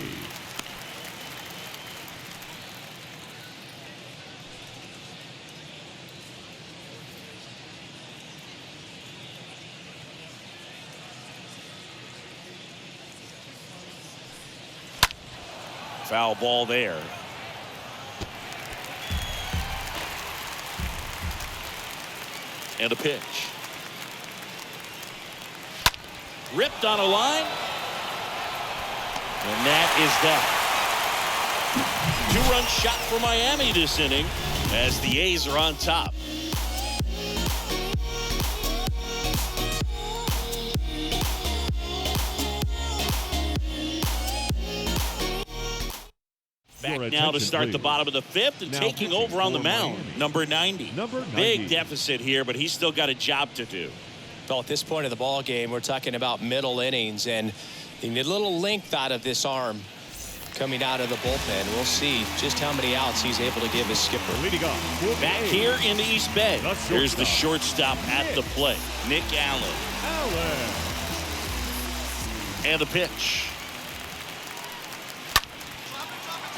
Foul ball there. And a pitch. Ripped on a line. And that is that. 2-run shot for Miami this inning as the A's are on top. Back now to start the bottom of the 5th and taking over on the mound, number 90. Big deficit here, but he's still got a job to do. Well, at this point of the ball game, we're talking about middle innings, and you need a little length out of this arm coming out of the bullpen. We'll see just how many outs he's able to give his skipper. Leading off. Back here in the East Bay, here's the shortstop at the plate, Nick Allen. And the pitch.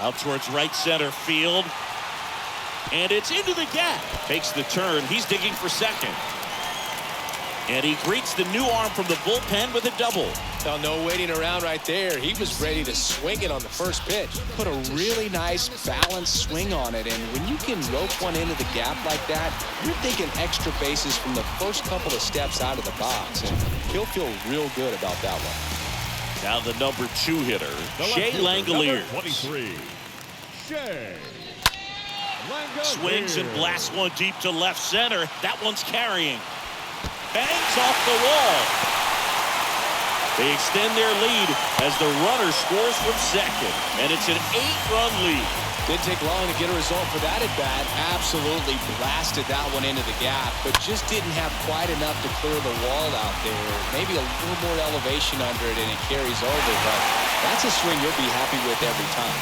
Out towards right center field. And it's into the gap. Takes the turn. He's digging for second. And he greets the new arm from the bullpen with a double. Now, no waiting around right there. He was ready to swing it on the first pitch. Put a really nice balanced swing on it. And when you can rope one into the gap like that, you're thinking extra bases from the first couple of steps out of the box. And he'll feel real good about that one. Now the number 2 hitter, Shea Langoliers. 23. Shea Langoliers. Swings and blasts one deep to left center. That one's carrying. Bangs off the wall. They extend their lead as the runner scores from second. And it's an 8-run lead. Didn't take long to get a result for that at bat. Absolutely blasted that one into the gap, but just didn't have quite enough to clear the wall out there. Maybe a little more elevation under it and it carries over, but that's a swing you'll be happy with every time.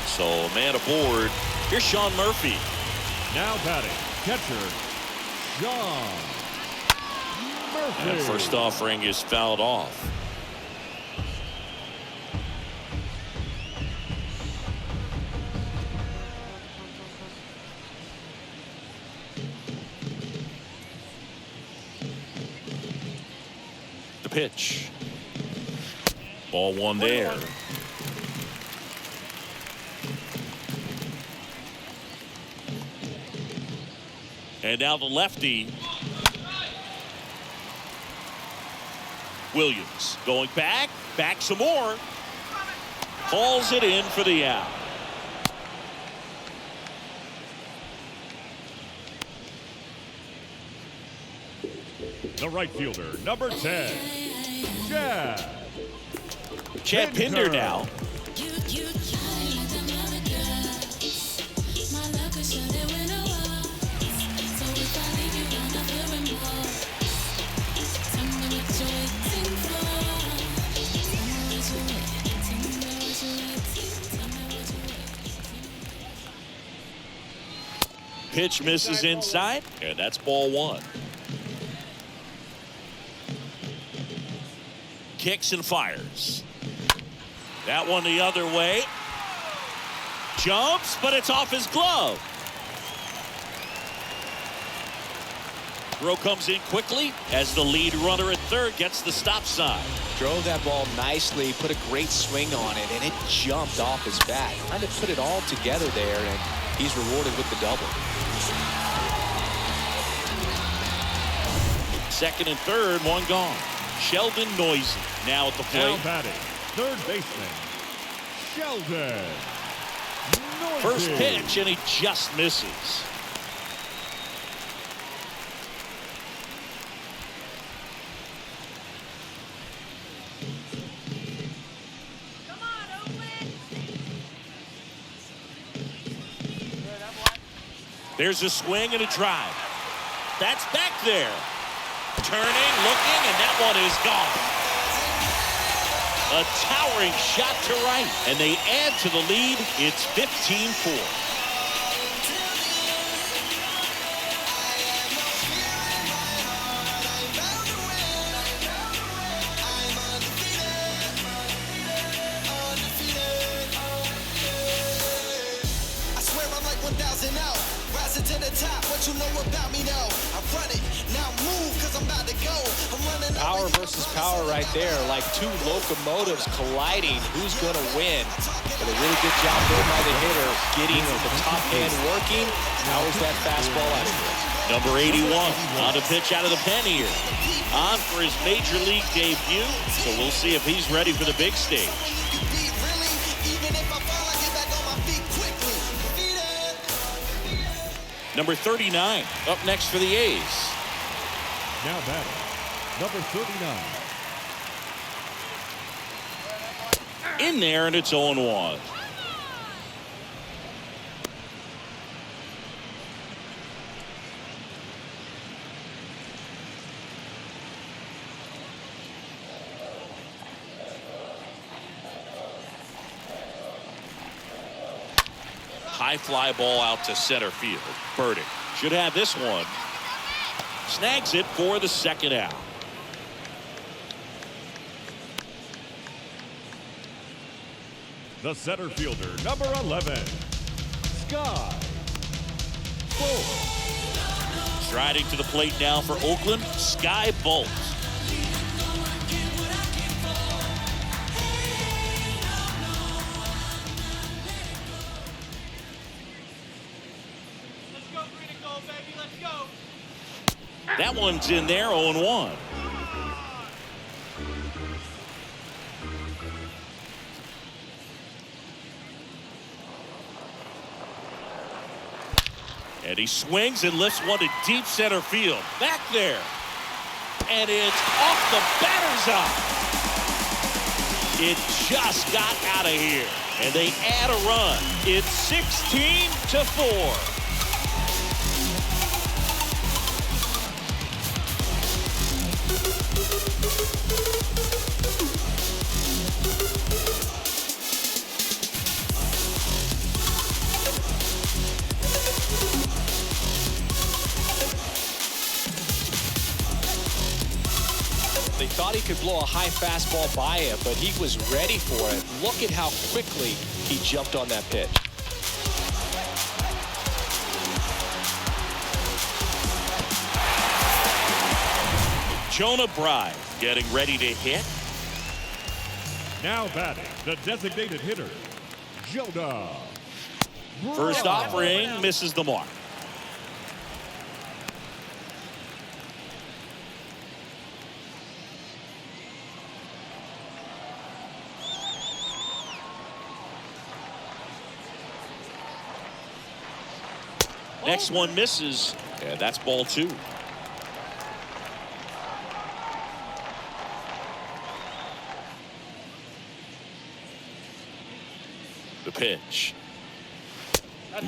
So a man aboard. Here's Sean Murphy. Now batting, catcher, Sean Murphy. And first offering is fouled off. The pitch. Ball one there. And now the lefty. Williams going back some more. Hauls it in for the out. The right fielder, number 10, Chad Pinder now. Pitch misses inside, and that's ball one. Kicks and fires. That one the other way. Jumps, but it's off his glove. Throw comes in quickly as the lead runner at third gets the stop sign. Drove that ball nicely, put a great swing on it, and it jumped off his bat. Trying to put it all together there, and he's rewarded with the double. Second and third, one gone. Sheldon Noisy now at the Now plate. batting, third baseman, Sheldon Noisy. First pitch, and he just misses. Come on, Oakland. There's a swing and a drive. That's back there. Turning, looking, and that one is gone. A towering shot to right, and they add to the lead. It's 15-4. I swear I'm like 1,000 out. Rising to the top, what you know about me now? I run it, now move, cause I'm about to go. I'm running Power versus power right there, like two locomotives colliding. Who's going to win? But a really good job there by the hitter, getting the top hand working. Powers that fastball out of here. Number 81 on the pitch out of the pen here. On for his major league debut, so we'll see if he's ready for the big stage. Number 39 up next for the A's. Now batting, number 39. In there, and it's 0-1. High fly ball out to center field. Burdick should have this one. Snags it for the second out. The center fielder, number 11, Sky Bolt. Striding to the plate now for Oakland, Sky Bolt. That one's in there, 0-1. And he swings and lifts one to deep center field. Back there. And it's off the batter's eye. It just got out of here. And they add a run. It's 16-4. They thought he could blow a high fastball by it, but he was ready for it. Look at how quickly he jumped on that pitch. Jonah Bride getting ready to hit. Now batting, the designated hitter, Jonah First Bride. offering misses the mark. Next one misses, and that's ball 2. The pitch.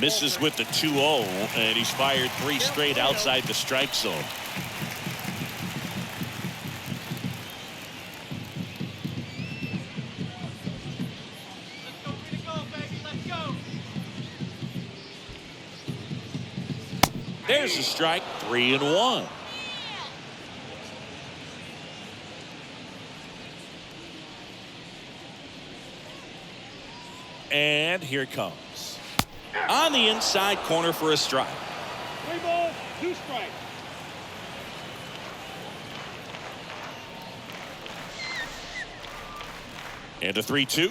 Misses with the 2-0, and he's fired 3 straight outside the strike zone. There's a strike, 3-1. And here it comes. On the inside corner for a strike. 3 balls, 2 strikes. And a 3-2.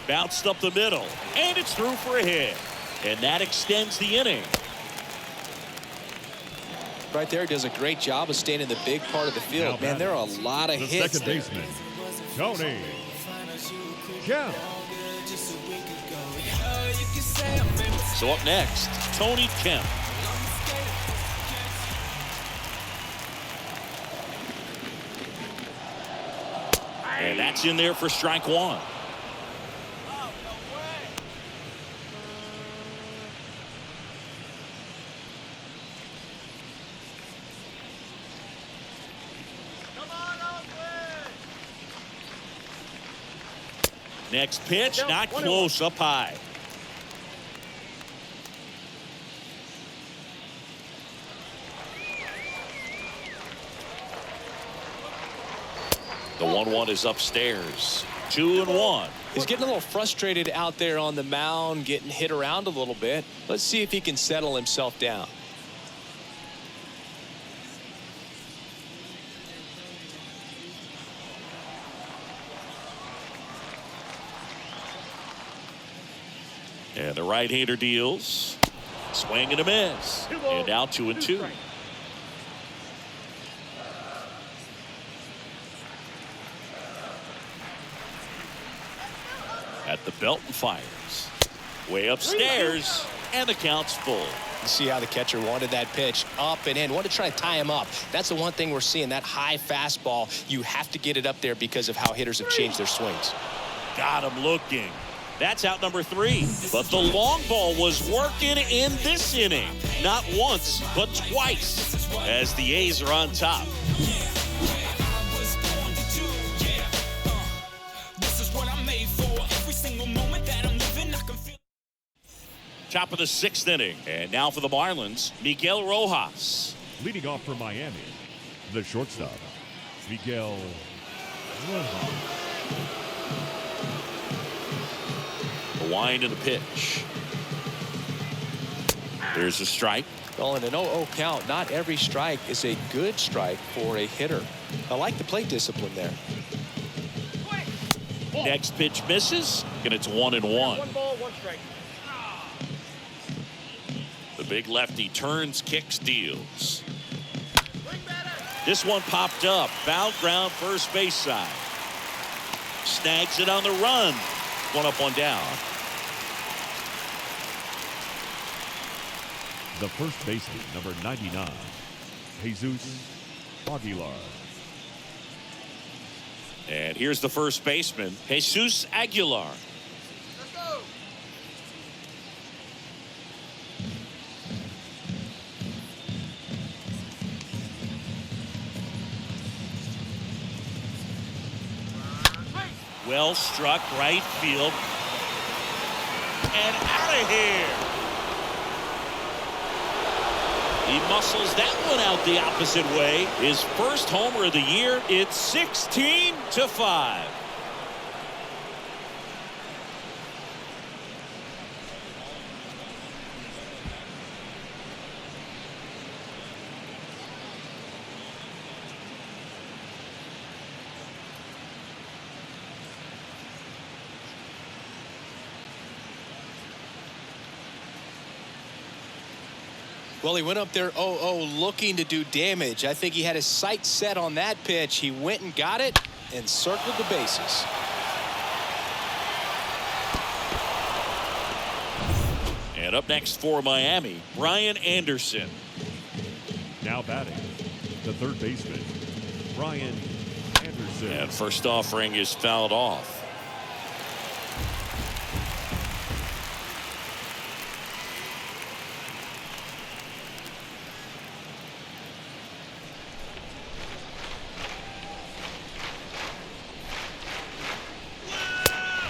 Bounced up the middle, and it's through for a hit. And that extends the inning. Right there, does a great job of staying in the big part of the field. Man, there are a lot of the hits second there. baseman, Tony Kemp. So up next, Tony Kemp. And that's in there for strike one. Next pitch, not close, up high. The 1-1 is upstairs. 2-1. He's getting a little frustrated out there on the mound, getting hit around a little bit. Let's see if he can settle himself down. And the right-hander deals. Swing and a miss. And now 2-2. At the belt and fires. Way upstairs. And the count's full. You see how the catcher wanted that pitch up and in. Wanted to try to tie him up. That's the one thing we're seeing. That high fastball. You have to get it up there because of how hitters have changed their swings. Got him looking. That's out number 3. But the long ball was working in this inning. Not once, but twice. As the A's are on top. Top of the 6th inning. And now for the Marlins, Miguel Rojas. Leading off for Miami, the shortstop, Miguel Rojas. The wind of the pitch. There's a strike. Well, in an 0-0 count, not every strike is a good strike for a hitter. I like the plate discipline there. Next pitch misses, and it's 1-1. 1 ball, 1 strike. The big lefty turns, kicks, deals. This one popped up. Foul ground, first base side. Snags it on the run. 1 up, 1 down. The first baseman, number 99, Jesus Aguilar. And here's the first baseman, Jesus Aguilar. Let's go. Well struck, right field. And out of here. He muscles that one out the opposite way. His first homer of the year. It's 16-5. Well, he went up there 0-0 looking to do damage. I think he had his sights set on that pitch. He went and got it and circled the bases. And up next for Miami, Brian Anderson. Now batting, the third baseman, Brian Anderson. And first offering is fouled off.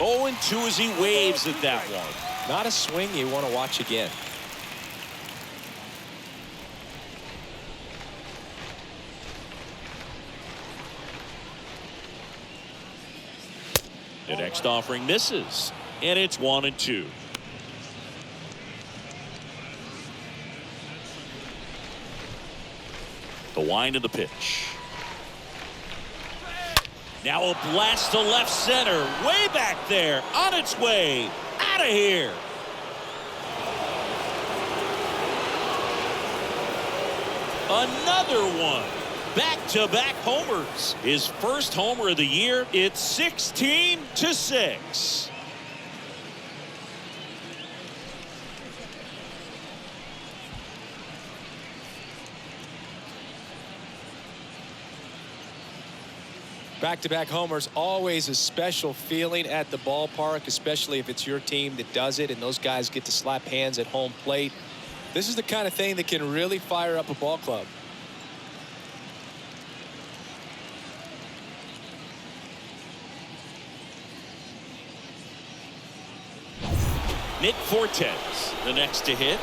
Oh, and 2 as he waves at that one. Not a swing you want to watch again. The next offering misses, and it's 1-2. The wind of the pitch. Now a blast to left center, way back there, on its way, out of here. Another one. Back-to-back homers. His first homer of the year. It's 16-6. Back-to-back homers, always a special feeling at the ballpark, especially if it's your team that does it and those guys get to slap hands at home plate. This is the kind of thing that can really fire up a ball club. Nick Fortes, the next to hit.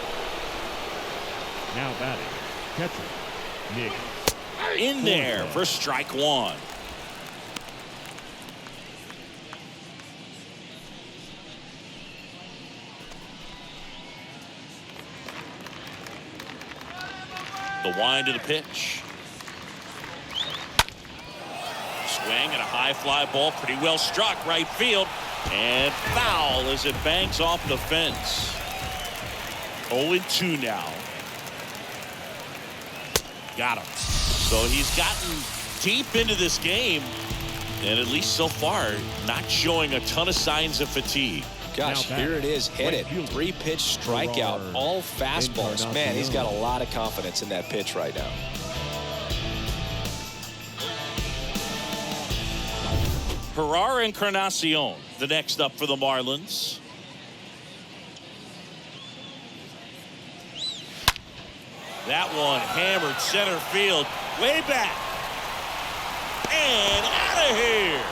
Now batting, catcher, Nick. In there for strike one. The wind to the pitch. Swing and a high fly ball, pretty well struck right field. And foul as it bangs off the fence. 0-2 now. Got him. So he's gotten deep into this game, and at least so far, not showing a ton of signs of fatigue. Gosh, here it is, hit it. 3-pitch strikeout, all fastballs. Man, he's got a lot of confidence in that pitch right now. Gerard Encarnacion, the next up for the Marlins. That one hammered center field, way back. And out of here.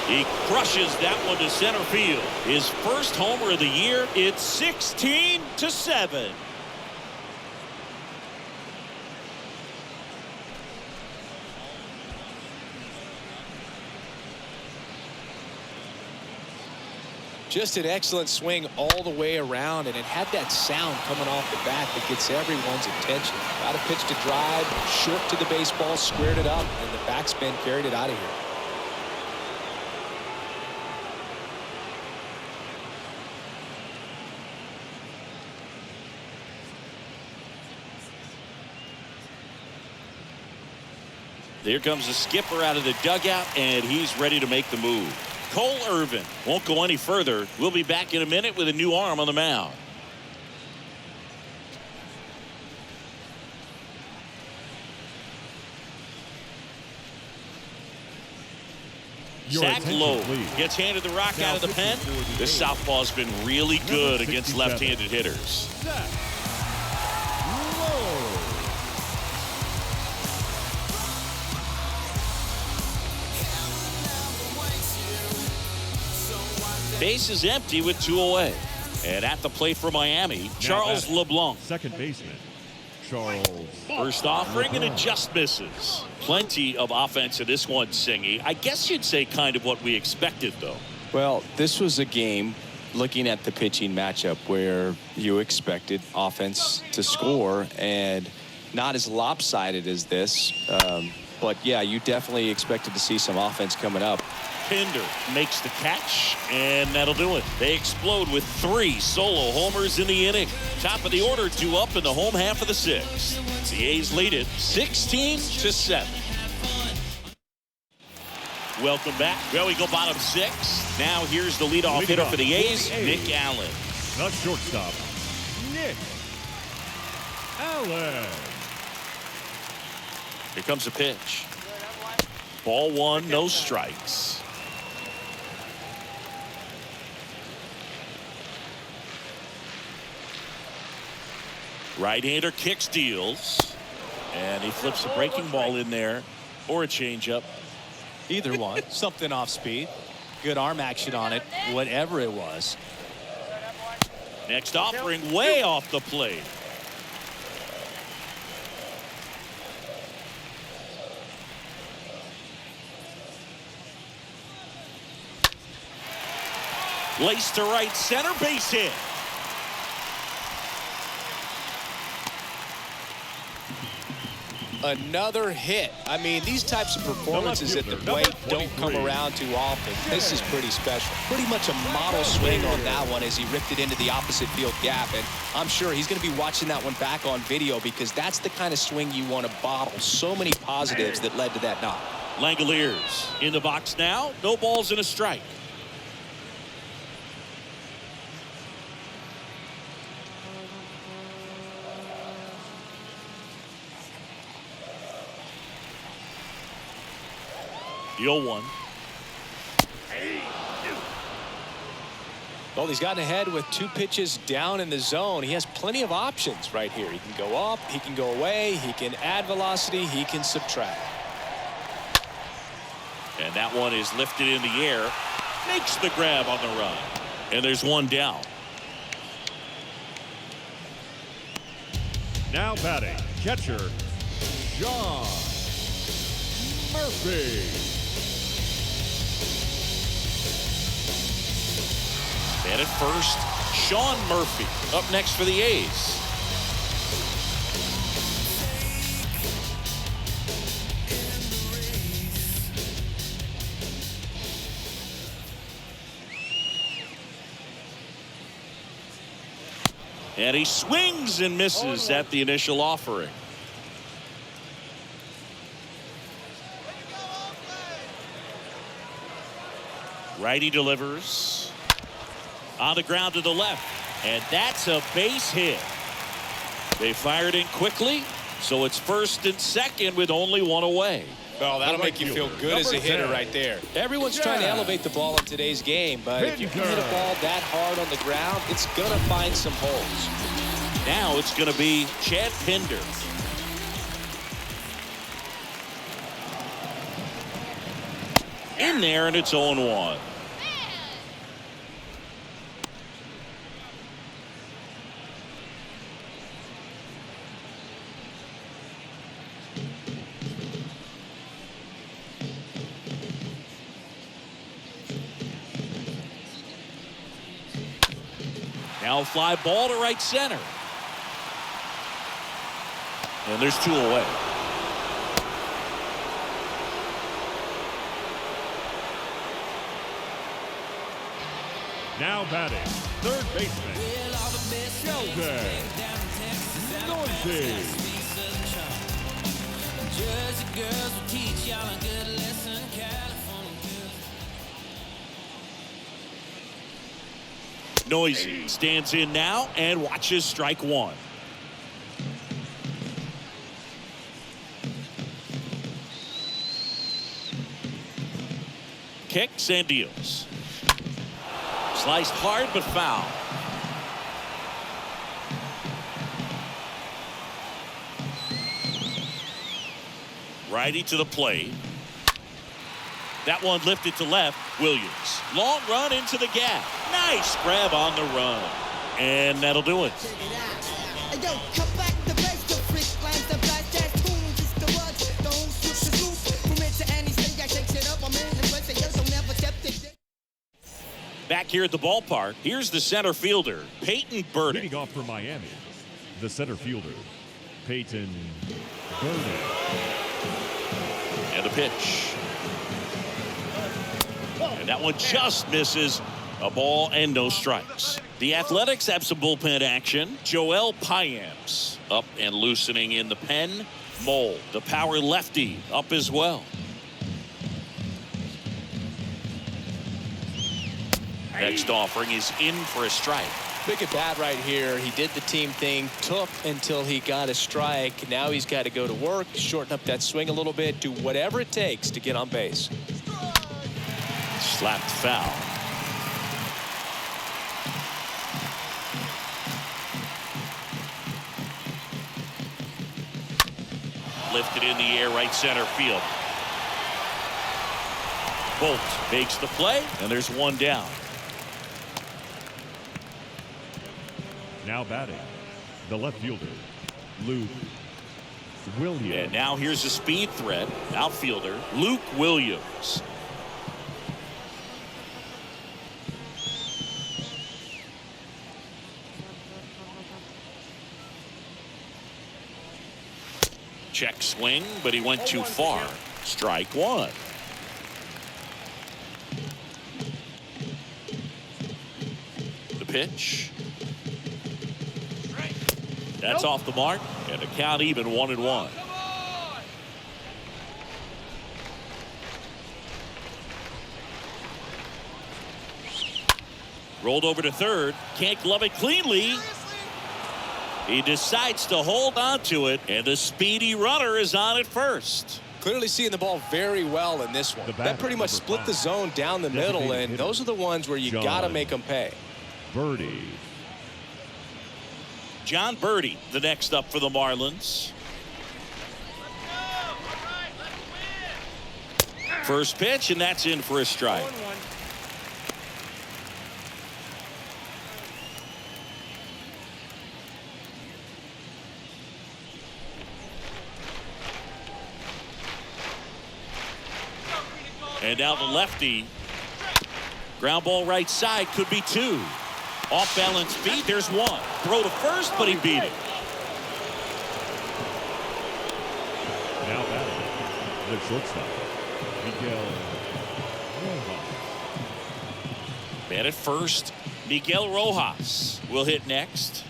He crushes that one to center field. His first homer of the year. It's 16-7. Just an excellent swing all the way around, and it had that sound coming off the bat that gets everyone's attention. Got a pitch to drive, short to the baseball, squared it up, and the backspin carried it out of here. There comes the skipper out of the dugout, and he's ready to make the move. Cole Irvin won't go any further. We'll be back in a minute with a new arm on the mound. Zach Lowe gets handed the rock out of the pen. This southpaw's been really good against left-handed hitters. Base is empty with 2 away. And at the plate for Miami, Charles LeBlanc. Second baseman, Charles. First offering and it just misses. Plenty of offense in this one, Singy. I guess you'd say kind of what we expected, though. Well, this was a game, looking at the pitching matchup, where you expected offense to score, and not as lopsided as this. But, yeah, you definitely expected to see some offense coming up. Pinder makes the catch, and that'll do it. They explode with 3 solo homers in the inning. Top of the order, 2 up in the home half of the 6th. The A's lead it 16-7. Welcome back. Well, we go bottom 6. Now here's the leadoff hitter for the A's, Nick Allen. The shortstop, Nick Allen. Here comes the pitch. Ball 1, no strikes. Right-hander kicks, deals, and he flips a breaking ball in there, or a changeup. Either one. Something off speed. Good arm action on it, whatever it was. Next offering way off the plate. Laced to right center, base hit. Another hit. I mean, these types of performances at the plate don't come around too often. This is pretty special. Pretty much a model swing on that one as he ripped it into the opposite field gap. And I'm sure he's going to be watching that one back on video because that's the kind of swing you want to bottle. So many positives that led to that knock. Langoliers in the box now. No balls and a strike. The 0-1. Well, he's gotten ahead with 2 pitches down in the zone. He has plenty of options right here. He can go up, he can go away, he can add velocity, he can subtract. And that one is lifted in the air. Makes the grab on the run. And there's one down. Now batting, catcher, John Murphy. And at first, Sean Murphy up next for the A's. And he swings and misses at the initial offering. Righty delivers. On the ground to the left. And that's a base hit. They fired in quickly. So it's first and second with only one away. Well, that'll make you feel good as a hitter right there. Everyone's trying to elevate the ball in today's game, but if you can hit a ball that hard on the ground, it's going to find some holes. Now it's going to be Chad Pinder. In there, and it's 0-1. Now fly ball to right center. And there's 2 away. Now batting, third baseman, Sheldon Noisy. Noisy stands in now and watches strike 1. Kicks and deals. Sliced hard but foul. Righty to the plate. That one lifted to left. Williams. Long run into the gap. Nice grab on the run. And that'll do it. Back here at the ballpark, here's the center fielder, Peyton Burdick. Leading off for Miami, the center fielder, Peyton Burdick. And a pitch. And that one just misses. A ball and no strikes. The Athletics have some bullpen action. Joel Payamps up and loosening in the pen. Mole, the power lefty, up as well. Next offering is in for a strike. Big at bat right here. He did the team thing, took until he got a strike. Now he's got to go to work, shorten up that swing a little bit, do whatever it takes to get on base. Slapped foul. Lifted in the air, right center field. Bolt makes the play, and there's one down. Now batting, the left fielder, Luke Williams. And now here's a speed threat, outfielder Luke Williams. Check swing, but he went too far. Strike one. The pitch. That's off the mark, and the count even 1-1. Rolled over to third. Can't glove it cleanly. He decides to hold on to it, and the speedy runner is on at first. Clearly seeing the ball very well in this one. That pretty much split the zone down the middle, and those are the ones where you got to make them pay. Birdie. John Birdie, the next up for the Marlins. First pitch, and that's in for a strike. And now the lefty. Ground ball right side, could be two. Off balance feet, there's one. Throw to first, but he beat it. Now batting, the shortstop, Miguel Rojas. Man at first, Miguel Rojas will hit next.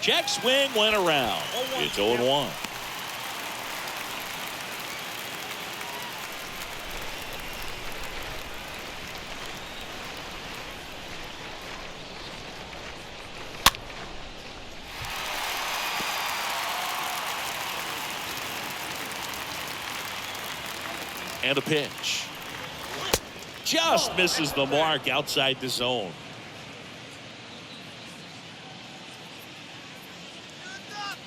Check swing went around. It's 0-1. And a pitch. Just misses the mark outside the zone.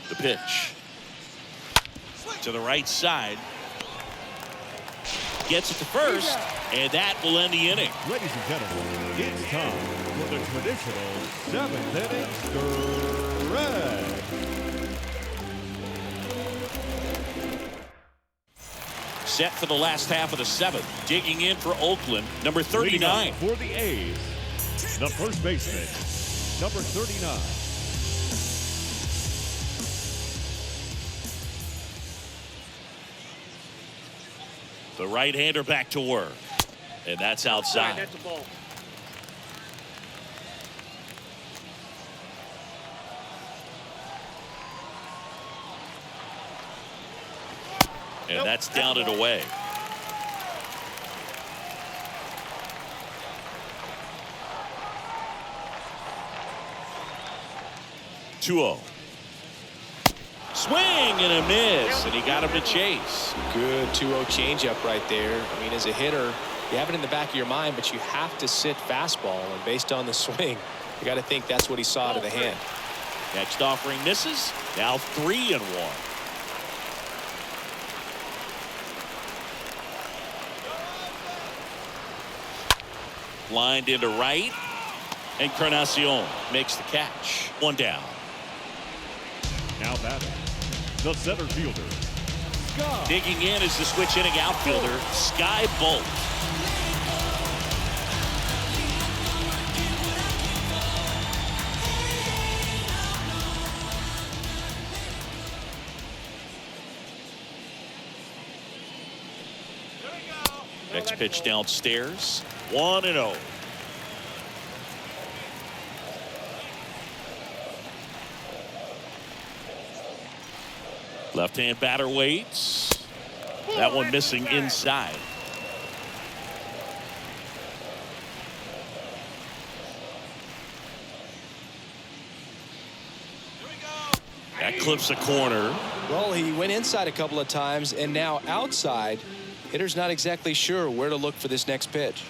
The pitch. To the right side. Gets it to first, and that will end the inning. Ladies and gentlemen, it's time for the traditional 7th inning stretch. Set for the last half of the 7th. Digging in for Oakland, number 39. For the A's, the first baseman, number 39. The right-hander back to work. And that's outside. That's a ball. And that's down and away. Two-0. Swing and a miss, and he got him to chase. Good 2-0 changeup right there. I mean, as a hitter, you have it in the back of your mind, but you have to sit fastball, and based on the swing, you got to think that's what he saw out of the hand. Next offering misses. Now 3-1. Lined into right, and Encarnacion makes the catch. One down. Now batting, the center fielder, Sky. Digging in is the switch inning outfielder, Sky Bolt. Next pitch downstairs, 1-0. Left-hand batter waits. That one missing inside. That clips a corner. Well, he went inside a couple of times, and now outside. Hitter's not exactly sure where to look for this next pitch.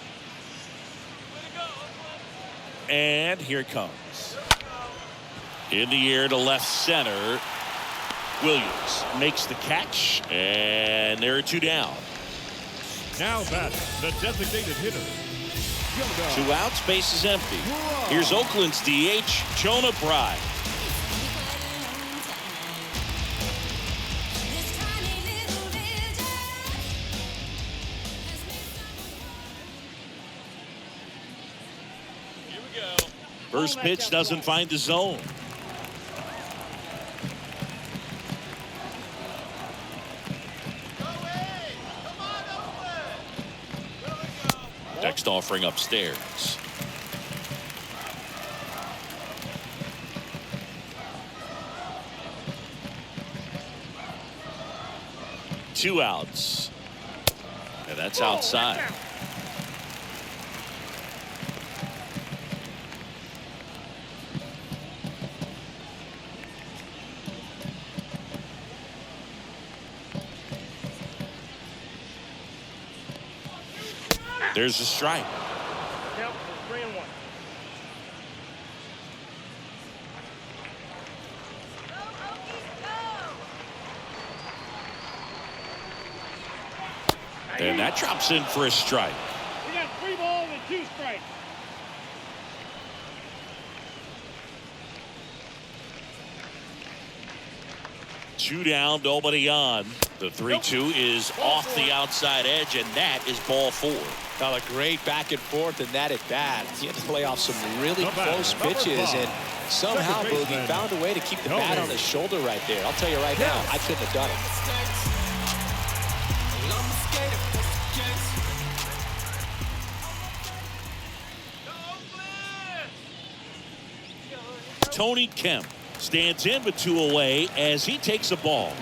And here it comes. In the air to left center. Williams makes the catch, and there are two down. Now batting, the designated hitter, Jonah. 2 outs, base is empty. Here's Oakland's DH, Jonah Bride. First pitch doesn't find the zone. Next offering upstairs. Two outs. And that's outside. There's a strike. Count 3-1. And that drops in for a strike. We got 3 balls and 2 strikes. Two down, nobody on. The 3-2 is off the outside edge, and that is ball 4. Now a great back and forth in that at bat. He had to play off some really close pitches, and somehow Boogie found a way to keep the bat on his shoulder right there. I'll tell you right now, I couldn't have done it. Tony Kemp stands in with 2 away as he takes a ball.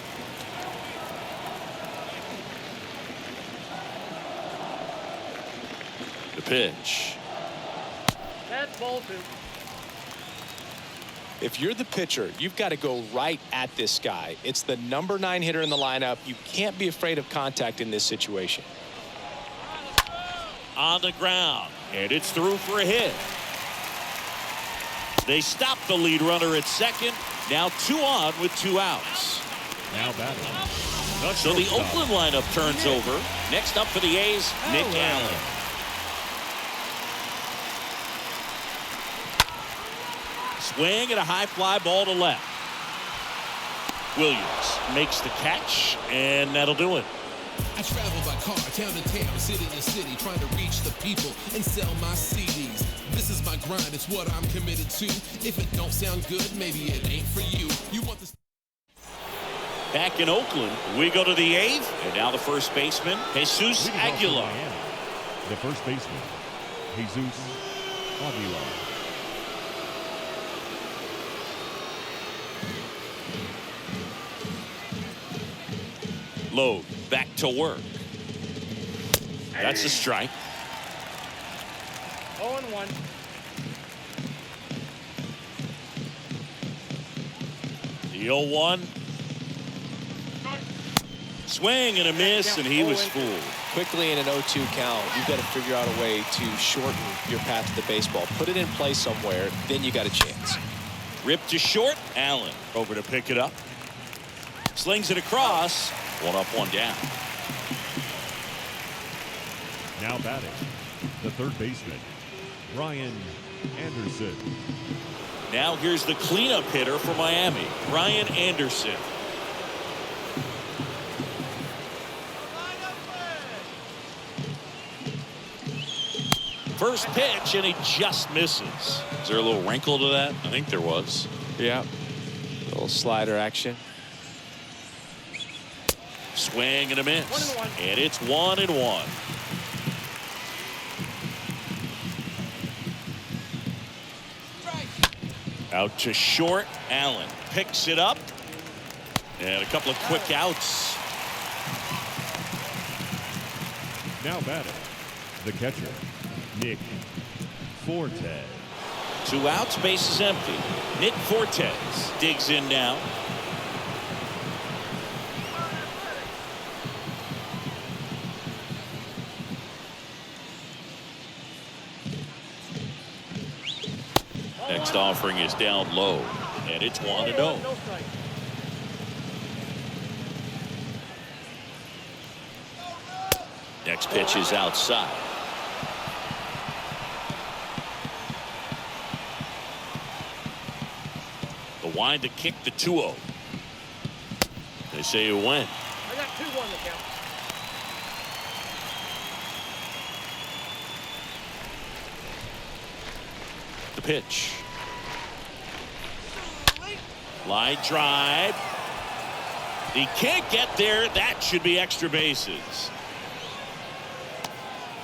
The pitch. That's ball 2. If you're the pitcher, you've got to go right at this guy. It's the number 9 hitter in the lineup. You can't be afraid of contact in this situation. On the ground, and it's through for a hit. They stop the lead runner at second. Now 2 on with 2 outs. Now batting. So the Oakland lineup turns over. Next up for the A's, Nick Allen. Swing and a high fly ball to left. Williams makes the catch, and that'll do it. I travel by car, town to town, city to city, trying to reach the people and sell my CDs. This is my grind, it's what I'm committed to. If it don't sound good, maybe it ain't for you. You want this? Back in Oakland, we go to the 8th, and now the first baseman, Jesus Aguilar. The first baseman, Jesus Aguilar. Load back to work. That's a strike. 0-1. The 0-1. Swing and a miss, and he was fooled. Quickly in an 0-2 count, you've got to figure out a way to shorten your path to the baseball. Put it in play somewhere, then you got a chance. Ripped to short. Allen over to pick it up. Slings it across. 1 up, 1 down. Now batting, the third baseman, Ryan Anderson. Now here's the cleanup hitter for Miami, Ryan Anderson. First pitch, and he just misses. Is there a little wrinkle to that? I think there was. Yeah. A little slider action. Swing and a miss. 1-1. And it's 1-1. Out to short. Allen picks it up. And a couple of quick outs. Now batting, the catcher, Nick Fortes. 2 outs, base is empty. Nick Fortes digs in now. Next offering is down low, and it's 1-0. No strike. Next pitch is outside. The wind to kick the 2-0. They say it went. I got 2-1 to count. the pitch. Line drive. He can't get there. That should be extra bases.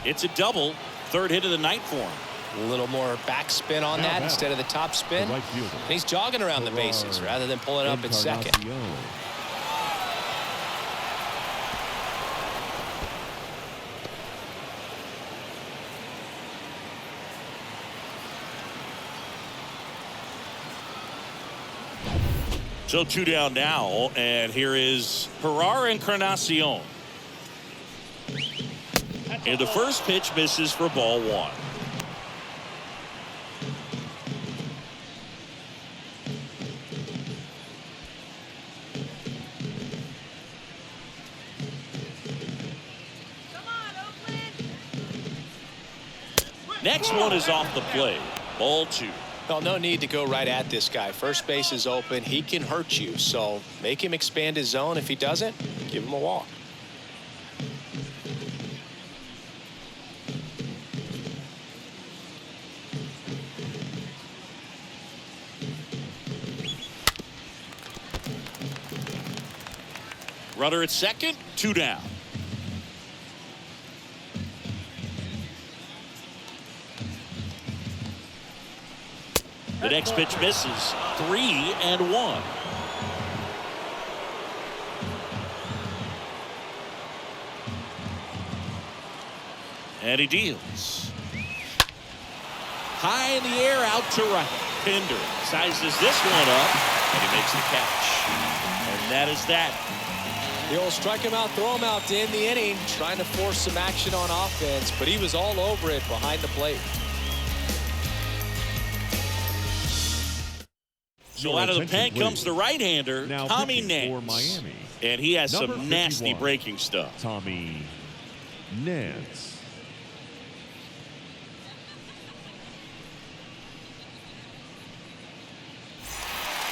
It's a double. Third hit of the night for him. A little more backspin on that instead of the top spin. Right fielder. And he's jogging around the bases rather than pulling up at second. So 2 down now, and here is Encarnacion. And the first pitch misses for ball 1. Come on, Oakland. Next one is off the plate. Ball 2. Well, no need to go right at this guy. First base is open. He can hurt you. So make him expand his zone. If he doesn't, give him a walk. Runner at second, 2 down. The next pitch misses. 3-1. And he deals. High in the air, out to right. Pinder sizes this one up, and he makes the catch. And that is that. He'll strike him out, throw him out to end the inning, trying to force some action on offense, but he was all over it behind the plate. So out of the pen comes the right-hander, Tommy Nance. For Miami. And he has Number some nasty 51, breaking stuff. Tommy Nance.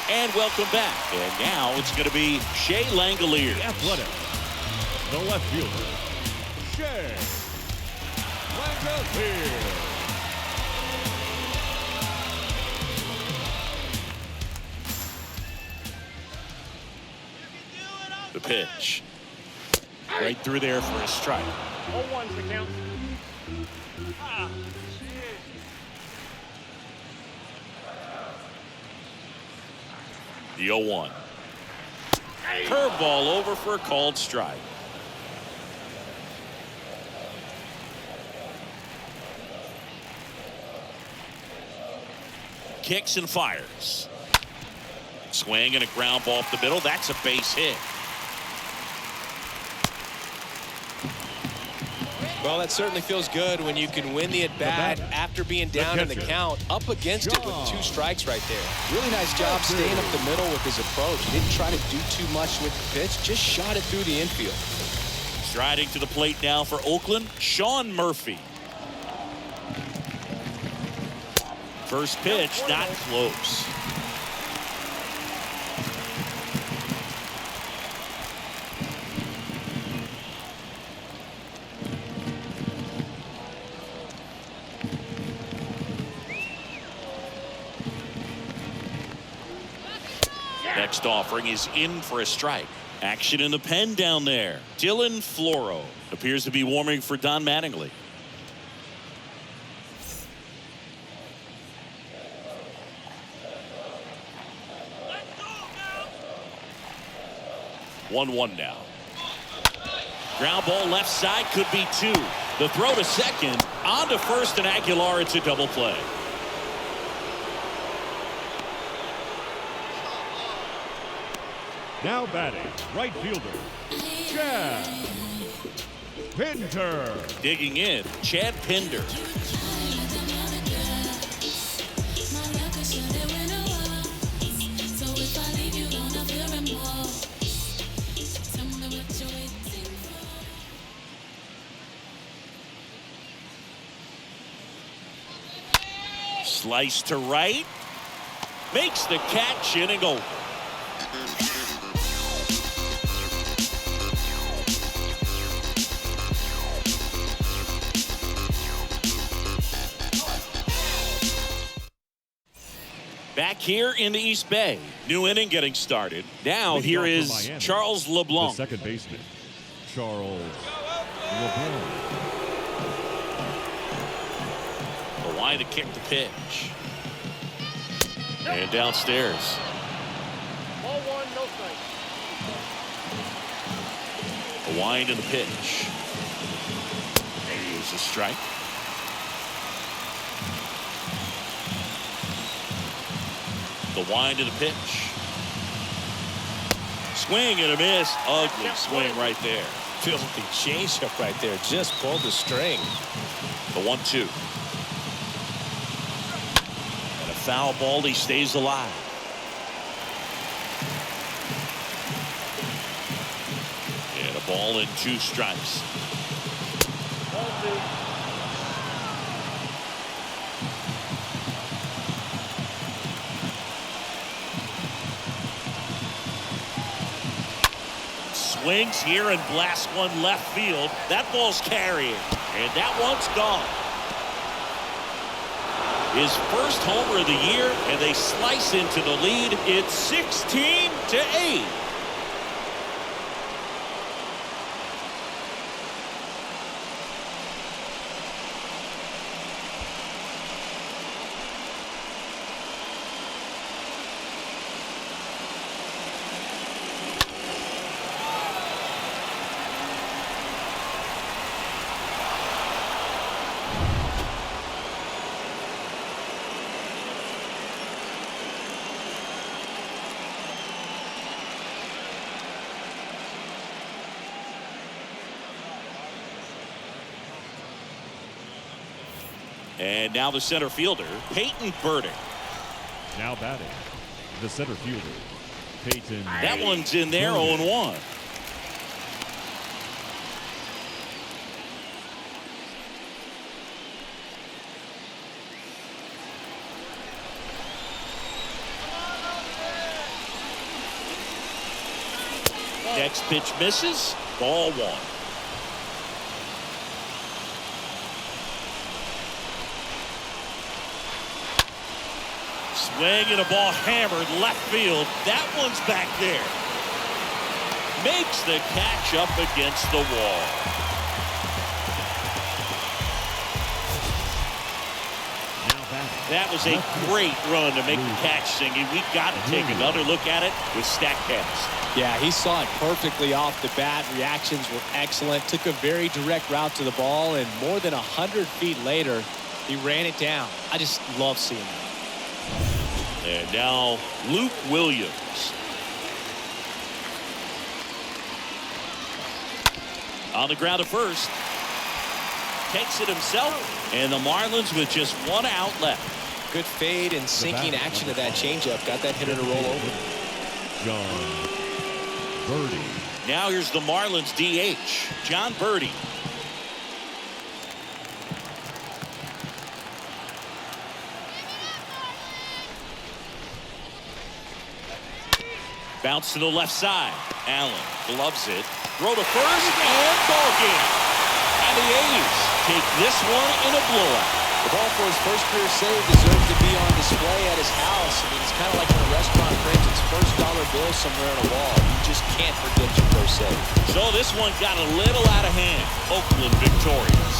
And welcome back. And now it's going to be Shea Langoliers. The Athletic. The left fielder, Shea Langoliers. The pitch. Right through there for a strike. 0-1's the count. The 0-1. Curveball over for a called strike. Kicks and fires. Swing and a ground ball up the middle. That's a base hit. Well, that certainly feels good when you can win the at-bat after being down in the count, up against it with 2 strikes right there. Really nice job staying up the middle with his approach. He didn't try to do too much with the pitch, just shot it through the infield. Striding to the plate now for Oakland, Sean Murphy. First pitch, not close. Next offering is in for a strike. Action in the pen down there. Dylan Floro appears to be warming for Don Mattingly. Let's go now. 1-1 now. Ground ball left side, could be 2. The throw to second, on to first, and Aguilar. It's a double play. Now batting, right fielder, Chad Pinder. Digging in, Chad Pinder. Slice to right, makes the catch, inning over. back here in the East Bay. New inning getting started. Now here is Charles LeBlanc. The second baseman, Charles LeBlanc. The line to kick the pitch. And downstairs. Ball one, no strike. A wind in the pitch. There's a strike. The wind of the pitch. Swing and a miss. Ugly swing right there. Filthy changeup right there. Just pulled the string. The 1-2. And a foul ball. He stays alive. And a ball and 2 strikes. Ball 2. Swings here and blasts one left field. That ball's carrying, and that one's gone. His first homer of the year, and they slice into the lead. It's 16-8. And now the center fielder, Peyton Burdick. Now batting, the center fielder, Peyton. That one's in there, 0-1. Next pitch misses, ball 1. Swing and a ball hammered left field. That one's back there. Makes the catch up against the wall. That was a great run to make the catch, Singy. We've got to take another look at it with StatCast. Yeah, he saw it perfectly off the bat. Reactions were excellent. Took a very direct route to the ball, and more than 100 feet later, he ran it down. I just love seeing that. And now Luke Williams. On the ground at first. Takes it himself. And the Marlins with just 1 out left. Good fade and sinking action of that changeup. Got that hitter to roll over. John Birdie. Now here's the Marlins DH, John Birdie. Bounce to the left side. Allen gloves it. Throw to first and ball game. And the A's take this one in a blowout. The ball for his first career save deserves to be on display at his house. I mean, it's kind of like when a restaurant frames its first dollar bill somewhere on a wall. You just can't forget your first save. So this one got a little out of hand. Oakland victorious.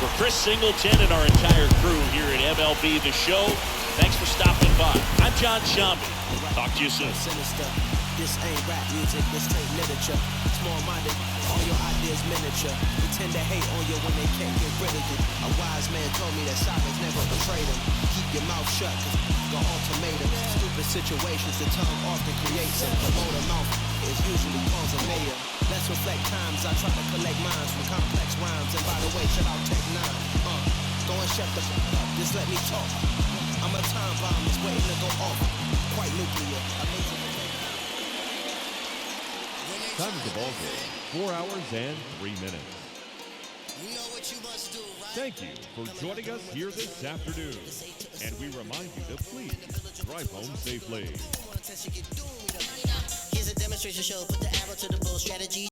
For Chris Singleton and our entire crew here at MLB The Show, thanks for stopping by. I'm John Shambi. Talk to you soon. This ain't rap music, this ain't literature. Small-minded, all your ideas miniature. We tend to hate on you when they can't get rid of you. A wise man told me that silence never betrayed him. Keep your mouth shut, cause the ultimatum. Stupid situations, the tongue often creates them. The motor mouth is usually cause a mayor. Let's reflect times, I try to collect minds from complex rhymes. And by the way, shout out Tech 9. Go and shut the up, just let me talk. I'm a time bomb, it's waiting to go off. Quite nuclear, amazing. Time of the ball game, 4 hours and 3 minutes. You know what you must do, right? Thank you for joining us here this afternoon. And we remind you to please drive home safely. Here's a demonstration show, put the arrow to the bull strategy.